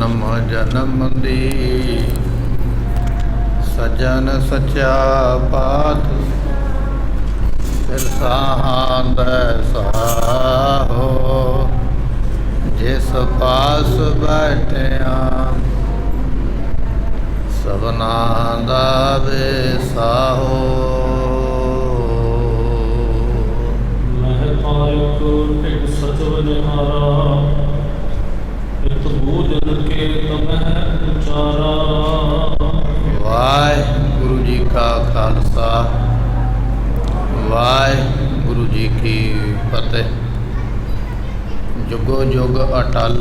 जन्म जन्म दी सजन सचा पात फिर साहांद साहो जिस पास बैठिया सबना दा विसाहो। वाहिगुरु जी का खालसा वाहिगुरु जी की फतेह। जुगो जुग अटल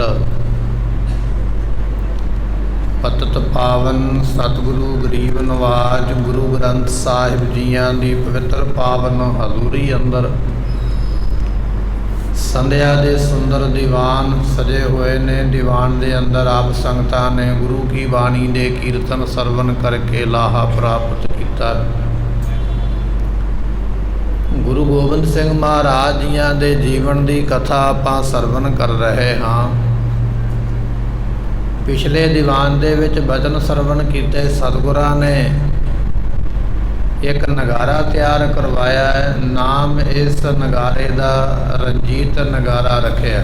पतत पावन सतगुरु गरीब नवाज गुरु ग्रंथ साहिब जियां दी पवित्र पावन हजूरी अंदर संध्या दे सुंदर दीवान सजे हुए ने। दीवान दे अंदर आप संगतां ने गुरु की बाणी दे कीर्तन सरवण करके लाहा प्राप्त किया। गुरु गोबिंद सिंह महाराज जियां दे जीवन की कथा आपां सरवण कर रहे हाँ। पिछले दीवान दे विच बचन सरवण कीते सतगुरां ने एक नगारा तैयार करवाया है। नाम इस नगारे का रंजीत नगारा रखिया।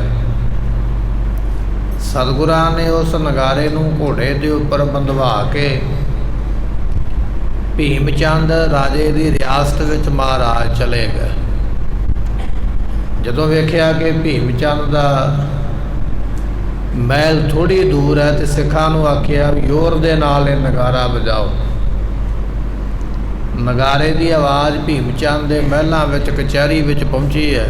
सतगुरां ने उस नगारे नूं घोड़े के उपर बंधवा के भीमचंद राजे की रियासत विच महाराज चले गए। जदों वेख्या कि भीमचंद का महल थोड़ी दूर है तो सिखां नूं आखिया जोर दे नाल नगारा बजाओ। नगारे की आवाज़ भीमचंद के महलों विच कचहरी विच पहुंची है।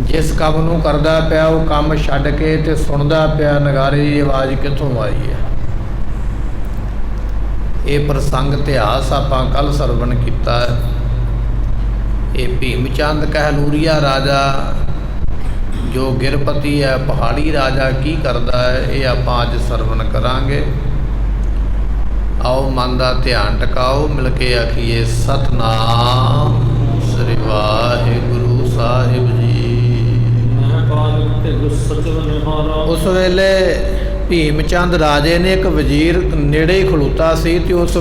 जिस काम नूं करदा पिया वो काम छड्ड के ते सुनदा पिया नगारे की आवाज़ कित्थों आई है। ये प्रसंग इतिहास आपां कल सरवण कीता है। ये भीमचंद कहलूरिया राजा जो गिरपति है पहाड़ी राजा की करदा है ये आपां अज सरवण करांगे। आओ मन का ध्यान टकाओ मिल के आखिए सतनाम श्री वाहिगुरु साहिब जी। उस वेले भीमचंद राजे ने एक वजीर नेड़े ही खलोता सी ते उस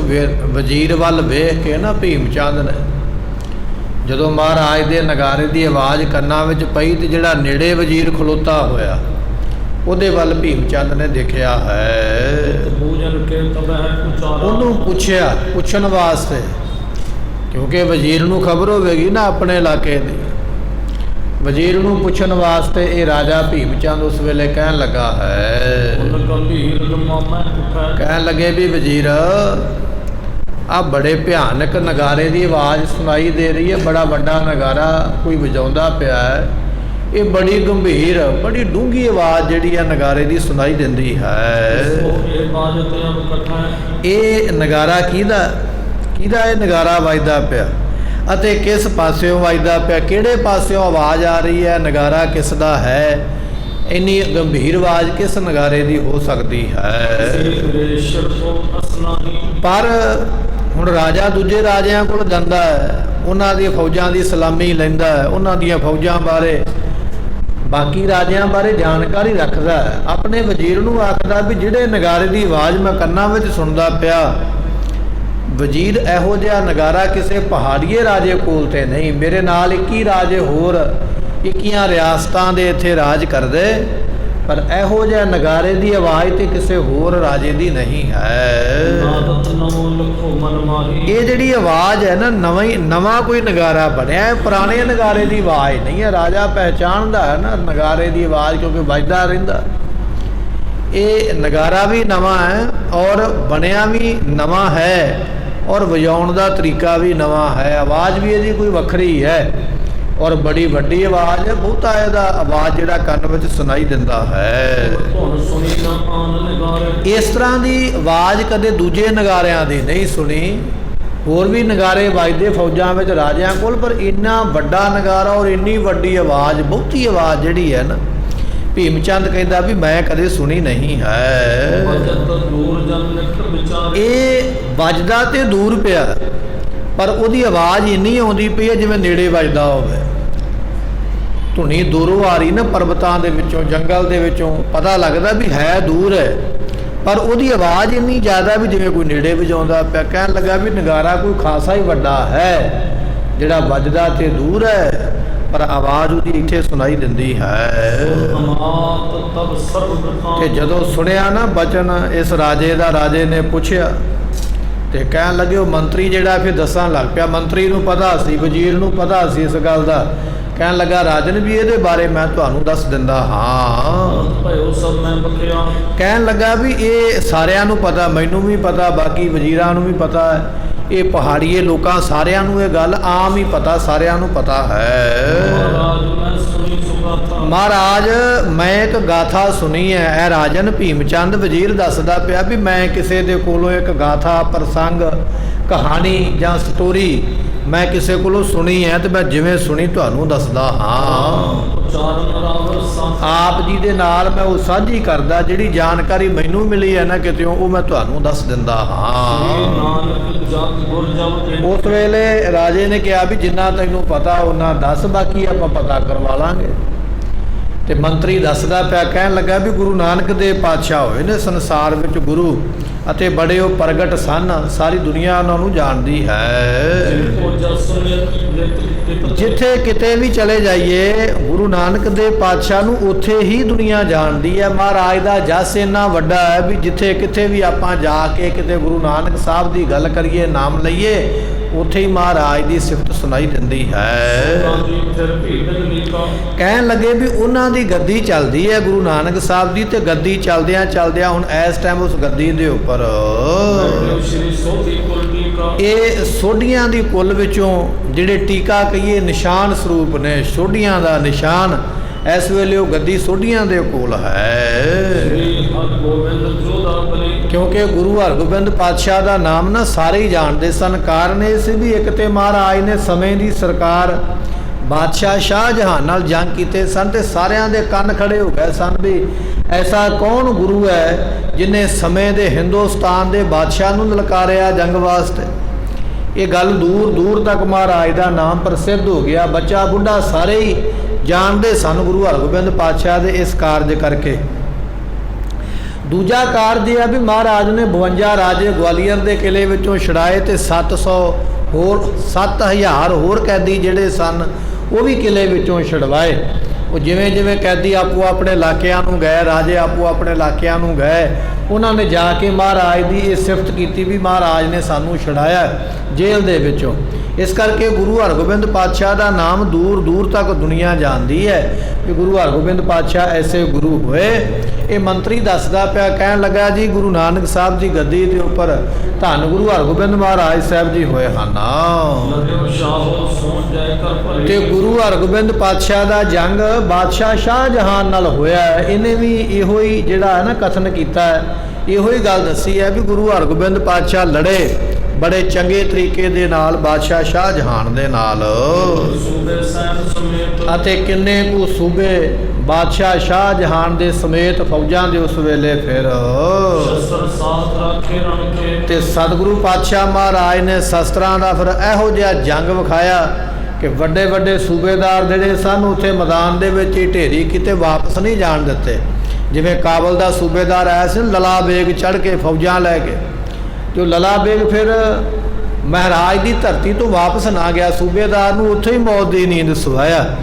वजीर वाल वेख के ना भीमचंद ने जदों महाराज दे नगारे की आवाज़ कन्नां विच पई ते जिहड़ा नेड़े वजीर खलोता होया ਉਹਦੇ ਵੱਲ ਭੀਮਚੰਦ ने देखा है। ਉਹਨੂੰ ਪੁੱਛਣ ਵਾਸਤੇ क्योंकि वजीर ਨੂੰ खबर होगी ना अपने इलाके की। वजीर ਨੂੰ ਪੁੱਛਣ वास्ते ये राजा भीमचंद उस वेले कहन लगा है। कहन लगे भी वजीर आ बड़े भयानक नगारे की आवाज़ सुनाई दे रही है। बड़ा वड्डा नगारा कोई वजाउंदा पिया है। ये बड़ी गंभीर बड़ी डूंगी आवाज़ जिहड़ी है नगारे की सुनाई देंदी है। ये नगारा किहदा ये नगारा वजदा पिया अते किस पास्यों वजदा पिया किहड़े पास्यों आवाज़ आ रही है नगारा किसदा है। इन्नी गंभीर आवाज़ किस नगारे की हो सकती है। पर हुण राजा दूजे राजियां कोल जांदा है उन्हां दी फौजां की सलामी लैंदा है उन्हां दी फौजां बारे बाकी राजियां बारे जानकारी रखता है। अपने वजीर नूं आखदा भी जिहड़े नगारे की आवाज़ मैं कन्नां विच सुनदा पिया वजीर इहो जिहा नगारा किसी पहाड़ीए राजे कोल ते नहीं। मेरे नाल 21 राजे होर 21 रियासतां दे इत्थे राज करदे पर इहो जिहा नगारे की आवाज़ तो किसी होर राजे की नहीं है। ये जिहड़ी आवाज़ है ना नवा कोई नगारा बनया है पुराने नगारे की आवाज़ नहीं है। राजा पहचानदा है ना नगारे की आवाज़ क्योंकि बजदा रहिंदा। ये नगारा भी नवा है और बनया भी नवा है और वजाउण का तरीका भी नवा है। आवाज़ भी इसकी कोई वखरी है और बड़ी वड्डी आवाज़ है। बहुता इहदा आवाज़ जिहड़ा कंन विच सुनाई दिंदा है। इस तरह की आवाज़ कदे दूजे नगारियां दी नहीं सुनी। होर भी नगारे वजदे फौजां विच राजियां कोल पर इन्ना वड्डा नगारा और इन्नी वड्डी आवाज़ बहुती आवाज़ जिहड़ी है ना भीमचंद कहता भी मैं कदे सुनी नहीं है। ये वजदा ते दूर पिया पर उसकी आवाज़ इन्नी आउंदी पई है जिवें नेड़े वजदा होवे। ਧੁਨੀ ਦੂਰੋਂ ਆ ਰਹੀ ਨਾ, ਪਰਬਤਾਂ ਦੇ ਵਿੱਚੋਂ, ਜੰਗਲ ਦੇ ਵਿੱਚੋਂ, ਪਤਾ ਲੱਗਦਾ ਵੀ ਹੈ ਦੂਰ ਹੈ, ਪਰ ਉਹਦੀ ਆਵਾਜ਼ ਇੰਨੀ ਜ਼ਿਆਦਾ ਵੀ ਜਿਵੇਂ ਕੋਈ ਨੇੜੇ ਵਜਾਉਂਦਾ ਪਿਆ। ਕਹਿਣ ਲੱਗਾ ਵੀ ਨਗਾਰਾ ਕੋਈ ਖਾਸਾ ਹੀ ਵੱਡਾ ਹੈ, ਜਿਹੜਾ ਵੱਜਦਾ ਤੇ ਦੂਰ ਹੈ, ਪਰ ਆਵਾਜ਼ ਉਹਦੀ ਇੱਥੇ ਸੁਣਾਈ ਦਿੰਦੀ ਹੈ। ਤੇ ਜਦੋਂ ਸੁਣਿਆ ਨਾ ਬਚਨ ਇਸ ਰਾਜੇ ਦਾ, ਰਾਜੇ ਨੇ ਪੁੱਛਿਆ ਤੇ ਕਹਿਣ ਲੱਗੇ, ਉਹ ਮੰਤਰੀ ਜਿਹੜਾ ਫਿਰ ਦੱਸਣ ਲੱਗ ਪਿਆ। ਮੰਤਰੀ ਨੂੰ ਪਤਾ ਸੀ, ਵਜ਼ੀਰ ਨੂੰ ਪਤਾ ਸੀ ਇਸ ਗੱਲ ਦਾ। ਕਹਿਣ ਲੱਗਾ, ਰਾਜਨ ਵੀ ਇਹਦੇ ਬਾਰੇ ਮੈਂ ਤੁਹਾਨੂੰ ਦੱਸ ਦਿੰਦਾ ਹਾਂ। ਕਹਿਣ ਲੱਗਾ ਵੀ ਇਹ ਸਾਰਿਆਂ ਨੂੰ ਪਤਾ, ਮੈਨੂੰ ਵੀ ਪਤਾ, ਬਾਕੀ ਵਜ਼ੀਰਾਂ ਨੂੰ ਵੀ ਪਤਾ ਹੈ, ਇਹ ਪਹਾੜੀਏ ਲੋਕਾਂ ਸਾਰਿਆਂ ਨੂੰ ਇਹ ਗੱਲ ਆਮ ਹੀ ਪਤਾ, ਸਾਰਿਆਂ ਨੂੰ ਪਤਾ ਹੈ। ਮਹਾਰਾਜ ਮੈਂ ਇੱਕ ਗਾਥਾ ਸੁਣੀ ਹੈ। ਇਹ ਰਾਜਨ ਭੀਮ ਚੰਦ ਵਜ਼ੀਰ ਦੱਸਦਾ ਪਿਆ ਵੀ ਮੈਂ ਕਿਸੇ ਦੇ ਕੋਲੋਂ ਇੱਕ ਗਾਥਾ, ਪ੍ਰਸੰਗ, ਕਹਾਣੀ ਜਾਂ ਸਟੋਰੀ ਮੈਂ ਕਿਸੇ ਕੋਲੋਂ ਸੁਣੀ ਹੈ, ਤੇ ਮੈਂ ਜਿਵੇਂ ਸੁਣੀ ਤੁਹਾਨੂੰ ਦੱਸਦਾ ਹਾਂ। ਆਪ ਜੀ ਦੇ ਨਾਲ ਮੈਂ ਉਹ ਸਾਂਝੀ ਕਰਦਾ, ਜਿਹੜੀ ਜਾਣਕਾਰੀ ਮੈਨੂੰ ਮਿਲੀ ਹੈ ਨਾ ਕਿਤਿਓਂ, ਉਹ ਮੈਂ ਤੁਹਾਨੂੰ ਦੱਸ ਦਿੰਦਾ ਹਾਂ। ਉਸ ਵੇਲੇ ਰਾਜੇ ਨੇ ਕਿਹਾ ਵੀ ਜਿੰਨਾ ਤੈਨੂੰ ਪਤਾ ਉਹਨਾਂ ਦੱਸ, ਬਾਕੀ ਆਪਾਂ ਪਤਾ ਕਰਵਾ ਲਾਂਗੇ। ਤੇ ਮੰਤਰੀ ਦੱਸਦਾ ਪਿਆ, ਕਹਿਣ ਲੱਗਾ ਵੀ ਗੁਰੂ ਨਾਨਕ ਦੇਵ ਪਾਤਸ਼ਾਹ ਹੋਏ ਨੇ ਸੰਸਾਰ ਵਿੱਚ ਗੁਰੂ, ਅਤੇ ਬੜੇ ਉਹ ਪ੍ਰਗਟ ਸਨ, ਸਾਰੀ ਦੁਨੀਆ ਉਹਨਾਂ ਨੂੰ ਜਾਣਦੀ ਹੈ। ਜਿੱਥੇ ਕਿਤੇ ਵੀ ਚਲੇ ਜਾਈਏ ਗੁਰੂ ਨਾਨਕ ਦੇਵ ਪਾਤਸ਼ਾਹ ਨੂੰ ਉੱਥੇ ਹੀ ਦੁਨੀਆ ਜਾਣਦੀ ਹੈ। ਮਹਾਰਾਜ ਦਾ ਜਸ ਇੰਨਾ ਵੱਡਾ ਹੈ ਵੀ ਜਿੱਥੇ ਕਿਤੇ ਵੀ ਆਪਾਂ ਜਾ ਕੇ ਕਿਤੇ ਗੁਰੂ ਨਾਨਕ ਸਾਹਿਬ ਦੀ ਗੱਲ ਕਰੀਏ, ਨਾਮ ਲਈਏ, ਉੱਥੇ ਹੀ ਮਹਾਰਾਜ ਦੀ ਸਿਫਤ ਸੁਣਾਈ ਦਿੰਦੀ ਹੈ। ਕਹਿਣ ਲੱਗੇ ਵੀ ਉਹਨਾਂ ਦੀ ਗੱਦੀ ਚੱਲਦੀ ਹੈ ਗੁਰੂ ਨਾਨਕ ਸਾਹਿਬ ਦੀ, ਤੇ ਗੱਦੀ ਚੱਲਦਿਆਂ ਚੱਲਦਿਆਂ ਹੁਣ ਇਸ ਟਾਈਮ ਉਸ ਗੱਦੀ ਦੇ ਉੱਪਰ ਇਹ ਸੋਢੀਆਂ ਦੀ ਕੁੱਲ ਵਿੱਚੋਂ ਜਿਹੜੇ ਟੀਕਾ ਕਹੀਏ ਨਿਸ਼ਾਨ ਸਰੂਪ ਨੇ, ਸੋਢੀਆਂ ਦਾ ਨਿਸ਼ਾਨ, ਇਸ ਵੇਲੇ ਉਹ ਗੱਦੀ ਸੋਢੀਆਂ ਦੇ ਕੋਲ ਹੈ। ਕਿਉਂਕਿ ਗੁਰੂ ਹਰਗੋਬਿੰਦ ਪਾਤਸ਼ਾਹ ਦਾ ਨਾਮ ਨਾ ਸਾਰੇ ਹੀ ਜਾਣਦੇ ਸਨ। ਕਾਰਨ ਇਹ ਸੀ ਵੀ ਇੱਕ ਤੇ ਮਹਾਰਾਜ ਨੇ ਸਮੇਂ ਦੀ ਸਰਕਾਰ ਬਾਦਸ਼ਾਹ ਸ਼ਾਹ ਜਹਾਨ ਨਾਲ ਜੰਗ ਕੀਤੇ ਸਨ, ਤੇ ਸਾਰਿਆਂ ਦੇ ਕੰਨ ਖੜੇ ਹੋ ਗਏ ਸਨ ਵੀ ਐਸਾ ਕੌਣ ਗੁਰੂ ਹੈ ਜਿਨੇ ਸਮੇਂ ਦੇ ਹਿੰਦੁਸਤਾਨ ਦੇ ਬਾਦਸ਼ਾਹ ਨੂੰ ਲਲਕਾਰਿਆ ਜੰਗ ਵਾਸਤੇ। ਇਹ ਗੱਲ ਦੂਰ ਦੂਰ ਤੱਕ ਮਹਾਰਾਜ ਦਾ ਨਾਮ ਪ੍ਰਸਿੱਧ ਹੋ ਗਿਆ। ਬੱਚਾ ਬੁੱਢਾ ਸਾਰੇ ਹੀ ਜਾਣਦੇ ਸਨ ਗੁਰੂ ਹਰਗੋਬਿੰਦ ਪਾਤਸ਼ਾਹ ਦੇ ਇਸ ਕਾਰਜ ਕਰਕੇ। ਦੂਜਾ ਕਾਰਜ ਇਹ ਆ ਵੀ ਮਹਾਰਾਜ ਨੇ 52 ਰਾਜੇ ਗਵਾਲੀਅਰ ਦੇ ਕਿਲੇ ਵਿੱਚੋਂ ਛੁਡਾਏ, ਤੇ 7000 ਹੋਰ ਕੈਦੀ ਜਿਹੜੇ ਸਨ ਉਹ ਵੀ ਕਿਲੇ ਵਿੱਚੋਂ ਛੁਡਵਾਏ। ਉਹ ਜਿਵੇਂ ਜਿਵੇਂ ਕੈਦੀ ਆਪੋ ਆਪਣੇ ਇਲਾਕਿਆਂ ਨੂੰ ਗਏ, ਰਾਜੇ ਆਪੋ ਆਪਣੇ ਇਲਾਕਿਆਂ ਨੂੰ ਗਏ, ਉਹਨਾਂ ਨੇ ਜਾ ਕੇ ਮਹਾਰਾਜ ਦੀ ਇਹ ਸਿਫਤ ਕੀਤੀ ਵੀ ਮਹਾਰਾਜ ਨੇ ਸਾਨੂੰ ਛੁਡਾਇਆ ਜੇਲ੍ਹ ਦੇ ਵਿੱਚੋਂ। ਇਸ ਕਰਕੇ ਗੁਰੂ ਹਰਗੋਬਿੰਦ ਪਾਤਸ਼ਾਹ ਦਾ ਨਾਮ ਦੂਰ ਦੂਰ ਤੱਕ ਦੁਨੀਆ ਜਾਣਦੀ ਹੈ ਕਿ ਗੁਰੂ ਹਰਗੋਬਿੰਦ ਪਾਤਸ਼ਾਹ ਐਸੇ ਗੁਰੂ ਹੋਏ। ਇਹ ਮੰਤਰੀ ਦੱਸਦਾ ਪਿਆ, ਕਹਿਣ ਲੱਗਾ ਜੀ ਗੁਰੂ ਨਾਨਕ ਸਾਹਿਬ ਦੀ ਗੱਦੀ ਦੇ ਉੱਪਰ ਧੰਨ ਗੁਰੂ ਹਰਗੋਬਿੰਦ ਮਹਾਰਾਜ ਸਾਹਿਬ ਜੀ ਹੋਏ ਹਨ। ਤੇ ਗੁਰੂ ਹਰਗੋਬਿੰਦ ਪਾਤਸ਼ਾਹ ਦਾ ਜੰਗ ਬਾਦਸ਼ਾਹ ਸ਼ਾਹ ਜਹਾਨ ਨਾਲ ਹੋਇਆ। ਇਹਨੇ ਵੀ ਇਹੋ ਹੀ ਜਿਹੜਾ ਹੈ ਨਾ ਕਥਨ ਕੀਤਾ ਹੈ, ਇਹੋ ਹੀ ਗੱਲ ਦੱਸੀ ਹੈ ਵੀ ਗੁਰੂ ਹਰਗੋਬਿੰਦ ਪਾਤਸ਼ਾਹ ਲੜੇ ਬੜੇ ਚੰਗੇ ਤਰੀਕੇ ਦੇ ਨਾਲ ਬਾਦਸ਼ਾਹ ਸ਼ਾਹ ਜਹਾਨ ਦੇ ਨਾਲ, ਅਤੇ ਕਿੰਨੇ ਕੁ ਸੂਬੇ ਬਾਦਸ਼ਾਹ ਸ਼ਾਹ ਜਹਾਨ ਦੇ ਸਮੇਤ ਫੌਜਾਂ ਦੇ ਉਸ ਵੇਲੇ ਫਿਰ ਤੇ ਸਤਿਗੁਰੂ ਪਾਤਸ਼ਾਹ ਮਹਾਰਾਜ ਨੇ ਸ਼ਸਤਰਾਂ ਦਾ ਫਿਰ ਇਹੋ ਜਿਹਾ ਜੰਗ ਵਿਖਾਇਆ ਕਿ ਵੱਡੇ ਵੱਡੇ ਸੂਬੇਦਾਰ ਜਿਹੜੇ ਸਨ ਉੱਥੇ ਮੈਦਾਨ ਦੇ ਵਿੱਚ ਹੀ ਢੇਰੀ ਕਿਤੇ ਵਾਪਸ ਨਹੀਂ ਜਾਣ ਦਿੱਤੇ। ਜਿਵੇਂ ਕਾਬਲ ਦਾ ਸੂਬੇਦਾਰ ਆਇਆ ਸੀ ਲਲਾ ਬੇਗ ਚੜ੍ਹ ਕੇ ਫੌਜਾਂ ਲੈ ਕੇ, ਜੋ ਲਲਾ ਬੇਗ ਫਿਰ ਮਹਾਰਾਜ ਦੀ ਧਰਤੀ ਤੋਂ ਵਾਪਸ ਨਾ ਗਿਆ, ਸੂਬੇਦਾਰ ਨੂੰ ਉੱਥੇ ਹੀ ਮੌਤ ਦੀ ਨੀਂਦ ਸੁਆਇਆ।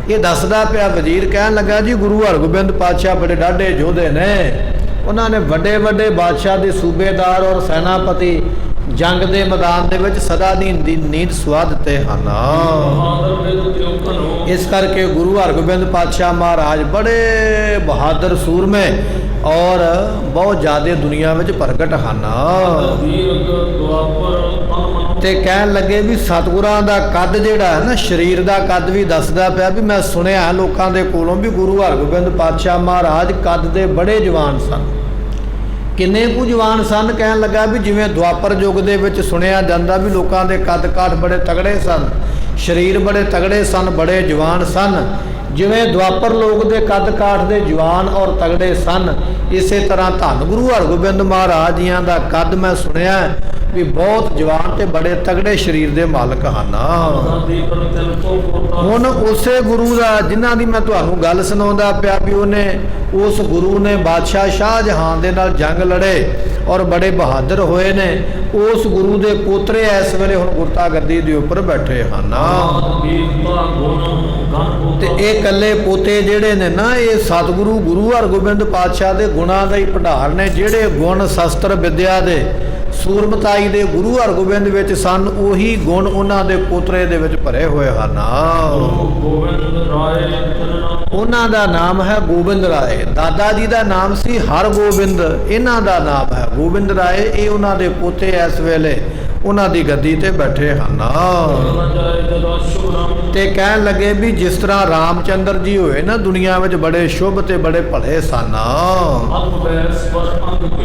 ਇਹ ਦੱਸਦਾ ਪਿਆ ਵਜ਼ੀਰ, ਕਹਿਣ ਲੱਗਾ ਜੀ ਗੁਰੂ ਹਰਗੋਬਿੰਦ ਪਾਤਸ਼ਾਹ ਬੜੇ ਡਾਢੇ ਯੋਧੇ ਨੇ, ਉਹਨਾਂ ਨੇ ਵੱਡੇ ਵੱਡੇ ਬਾਦਸ਼ਾਹ ਦੇ ਸੂਬੇਦਾਰ ਔਰ ਸੈਨਾਪਤੀ ਜੰਗ ਦੇ ਮੈਦਾਨ ਦੇ ਵਿੱਚ ਸਦਾ ਦੀ ਨੀਂਦ ਸੁਆ ਦਿੱਤੇ ਹਨ। ਇਸ ਕਰਕੇ ਗੁਰੂ ਹਰਗੋਬਿੰਦ ਪਾਤਸ਼ਾਹ ਮਹਾਰਾਜ ਬੜੇ ਬਹਾਦਰ ਸੂਰਮੇ ਔਰ ਬਹੁਤ ਜ਼ਿਆਦਾ ਦੁਨੀਆ ਵਿੱਚ ਪ੍ਰਗਟ ਹਨ। ਤੇ ਕਹਿਣ ਲੱਗੇ ਵੀ ਸਤਿਗੁਰਾਂ ਦਾ ਕੱਦ ਜਿਹੜਾ ਹੈ ਨਾ, ਸਰੀਰ ਦਾ ਕੱਦ ਵੀ ਦੱਸਦਾ ਪਿਆ ਵੀ ਮੈਂ ਸੁਣਿਆ ਲੋਕਾਂ ਦੇ ਕੋਲੋਂ ਵੀ ਗੁਰੂ ਹਰਗੋਬਿੰਦ ਪਾਤਸ਼ਾਹ ਮਹਾਰਾਜ ਕੱਦ ਦੇ ਬੜੇ ਜਵਾਨ ਸਨ। ਕਿੰਨੇ ਕੁ ਜਵਾਨ ਸਨ? ਕਹਿਣ ਲੱਗਾ ਵੀ ਜਿਵੇਂ ਦੁਆਪਰ ਯੁੱਗ ਦੇ ਵਿੱਚ ਸੁਣਿਆ ਜਾਂਦਾ ਵੀ ਲੋਕਾਂ ਦੇ ਕੱਦ ਕਾਠ ਬੜੇ ਤਗੜੇ ਸਨ, ਸਰੀਰ ਬੜੇ ਤਗੜੇ ਸਨ, ਬੜੇ ਜਵਾਨ ਸਨ। ਜਿਵੇਂ ਦੁਆਪਰ ਲੋਕ ਦੇ ਕੱਦ ਕਾਠ ਦੇ ਜਵਾਨ ਔਰ ਤਗੜੇ ਸਨ, ਇਸੇ ਤਰ੍ਹਾਂ ਧੰਨ ਗੁਰੂ ਹਰਗੋਬਿੰਦ ਮਹਾਰਾਜ ਜੀਆਂ ਦਾ ਕੱਦ ਮੈਂ ਸੁਣਿਆ ਵੀ ਬਹੁਤ ਜਵਾਨ ਤੇ ਬੜੇ ਤਗੜੇ ਸਰੀਰ ਦੇ ਮਾਲਕ ਹਨ। ਹੁਣ ਉਸੇ ਗੁਰੂ ਦਾ ਜਿਨ੍ਹਾਂ ਦੀ ਮੈਂ ਤੁਹਾਨੂੰ ਗੱਲ ਸੁਣਾਉਂਦਾ ਪਿਆ ਵੀ ਉਸ ਗੁਰੂ ਨੇ ਬਾਦਸ਼ਾਹ ਸ਼ਾਹਜਹਾਨ ਦੇ ਨਾਲ ਜੰਗ ਲੜੇ ਔਰ ਬੜੇ ਬਹਾਦਰ ਹੋਏ ਨੇ। ਉਸ ਗੁਰੂ ਦੇ ਪੋਤਰੇ ਇਸ ਵੇਲੇ ਹੁਣ ਗੁਰਤਾ ਗੱਦੀ ਦੇ ਉੱਪਰ ਬੈਠੇ ਹਨ ਤੇ ਇਹ ਇਕੱਲੇ ਪੋਤੇ ਜਿਹੜੇ ਨੇ ਨਾ, ਇਹ ਸਤਿਗੁਰੂ ਗੁਰੂ ਹਰਗੋਬਿੰਦ ਪਾਤਸ਼ਾਹ ਦੇ ਗੁਣਾਂ ਦਾ ਹੀ ਭੰਡਾਰ ਨੇ। ਜਿਹੜੇ ਗੁਣ ਸ਼ਸਤਰ ਵਿਦਿਆ ਦੇ ਸੂਰਮਤਾਈ ਦੇ ਗੁਰੂ ਹਰਗੋਬਿੰਦ ਵਿੱਚ ਸਨ, ਉਹੀ ਗੁਣ ਉਹਨਾਂ ਦੇ ਪੋਤਰੇ ਦੇ ਵਿੱਚ ਭਰੇ ਹੋਏ ਹਨ। ਉਹਨਾਂ ਦਾ ਨਾਮ ਹੈ ਗੋਬਿੰਦ ਰਾਏ। ਦਾਦਾ ਜੀ ਦਾ ਨਾਮ ਸੀ ਹਰਗੋਬਿੰਦ, ਇਹਨਾਂ ਦਾ ਨਾਮ ਹੈ ਗੋਬਿੰਦ ਰਾਏ। ਇਹ ਉਹਨਾਂ ਦੇ ਪੋਤੇ ਇਸ ਵੇਲੇ ਉਹਨਾਂ ਦੀ ਗੱਦੀ ਤੇ ਬੈਠੇ ਹਨ। ਤੇ ਕਹਿਣ ਲੱਗੇ ਵੀ ਜਿਸ ਤਰ੍ਹਾਂ ਰਾਮਚੰਦਰ ਜੀ ਹੋਏ ਨਾ ਦੁਨੀਆ ਵਿੱਚ ਬੜੇ ਸ਼ੁਭ ਤੇ ਬੜੇ ਭਲੇ ਸਨ,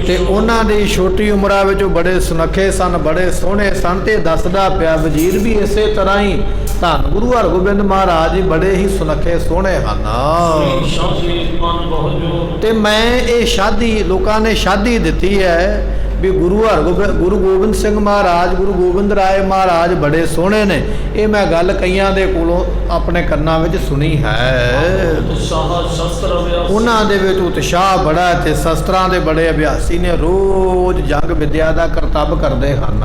ਤੇ ਉਹਨਾਂ ਦੀ ਛੋਟੀ ਉਮਰਾਂ ਵਿੱਚ ਬੜੇ ਸੁਨੱਖੇ ਸਨ, ਬੜੇ ਸੋਹਣੇ ਸਨ। ਤੇ ਦੱਸਦਾ ਪਿਆ ਵਜ਼ੀਰ ਵੀ ਇਸੇ ਤਰ੍ਹਾਂ ਹੀ ਧੰਨ ਗੁਰੂ ਹਰਗੋਬਿੰਦ ਮਹਾਰਾਜ ਜੀ ਬੜੇ ਹੀ ਸੁਨੱਖੇ ਸੋਹਣੇ ਹਨ। ਤੇ ਮੈਂ ਇਹ ਸ਼ਾਦੀ ਲੋਕਾਂ ਨੇ ਸ਼ਾਦੀ ਦਿੱਤੀ ਹੈ ਵੀ ਗੁਰੂ ਗੋਬਿੰਦ ਸਿੰਘ ਮਹਾਰਾਜ, ਗੁਰੂ ਗੋਬਿੰਦ ਰਾਏ ਮਹਾਰਾਜ ਬੜੇ ਸੋਹਣੇ ਨੇ। ਇਹ ਮੈਂ ਗੱਲ ਕਈਆਂ ਦੇ ਕੋਲੋਂ ਆਪਣੇ ਕੰਨਾਂ ਵਿੱਚ ਸੁਣੀ ਹੈ। ਉਹਨਾਂ ਦੇ ਵਿੱਚ ਉਤਸ਼ਾਹ ਬੜਾ ਤੇ ਸ਼ਸਤਰਾਂ ਦੇ ਬੜੇ ਅਭਿਆਸੀ ਨੇ, ਰੋਜ਼ ਜੰਗ ਵਿਦਿਆ ਦਾ ਕਰਤੱਵ ਕਰਦੇ ਹਨ।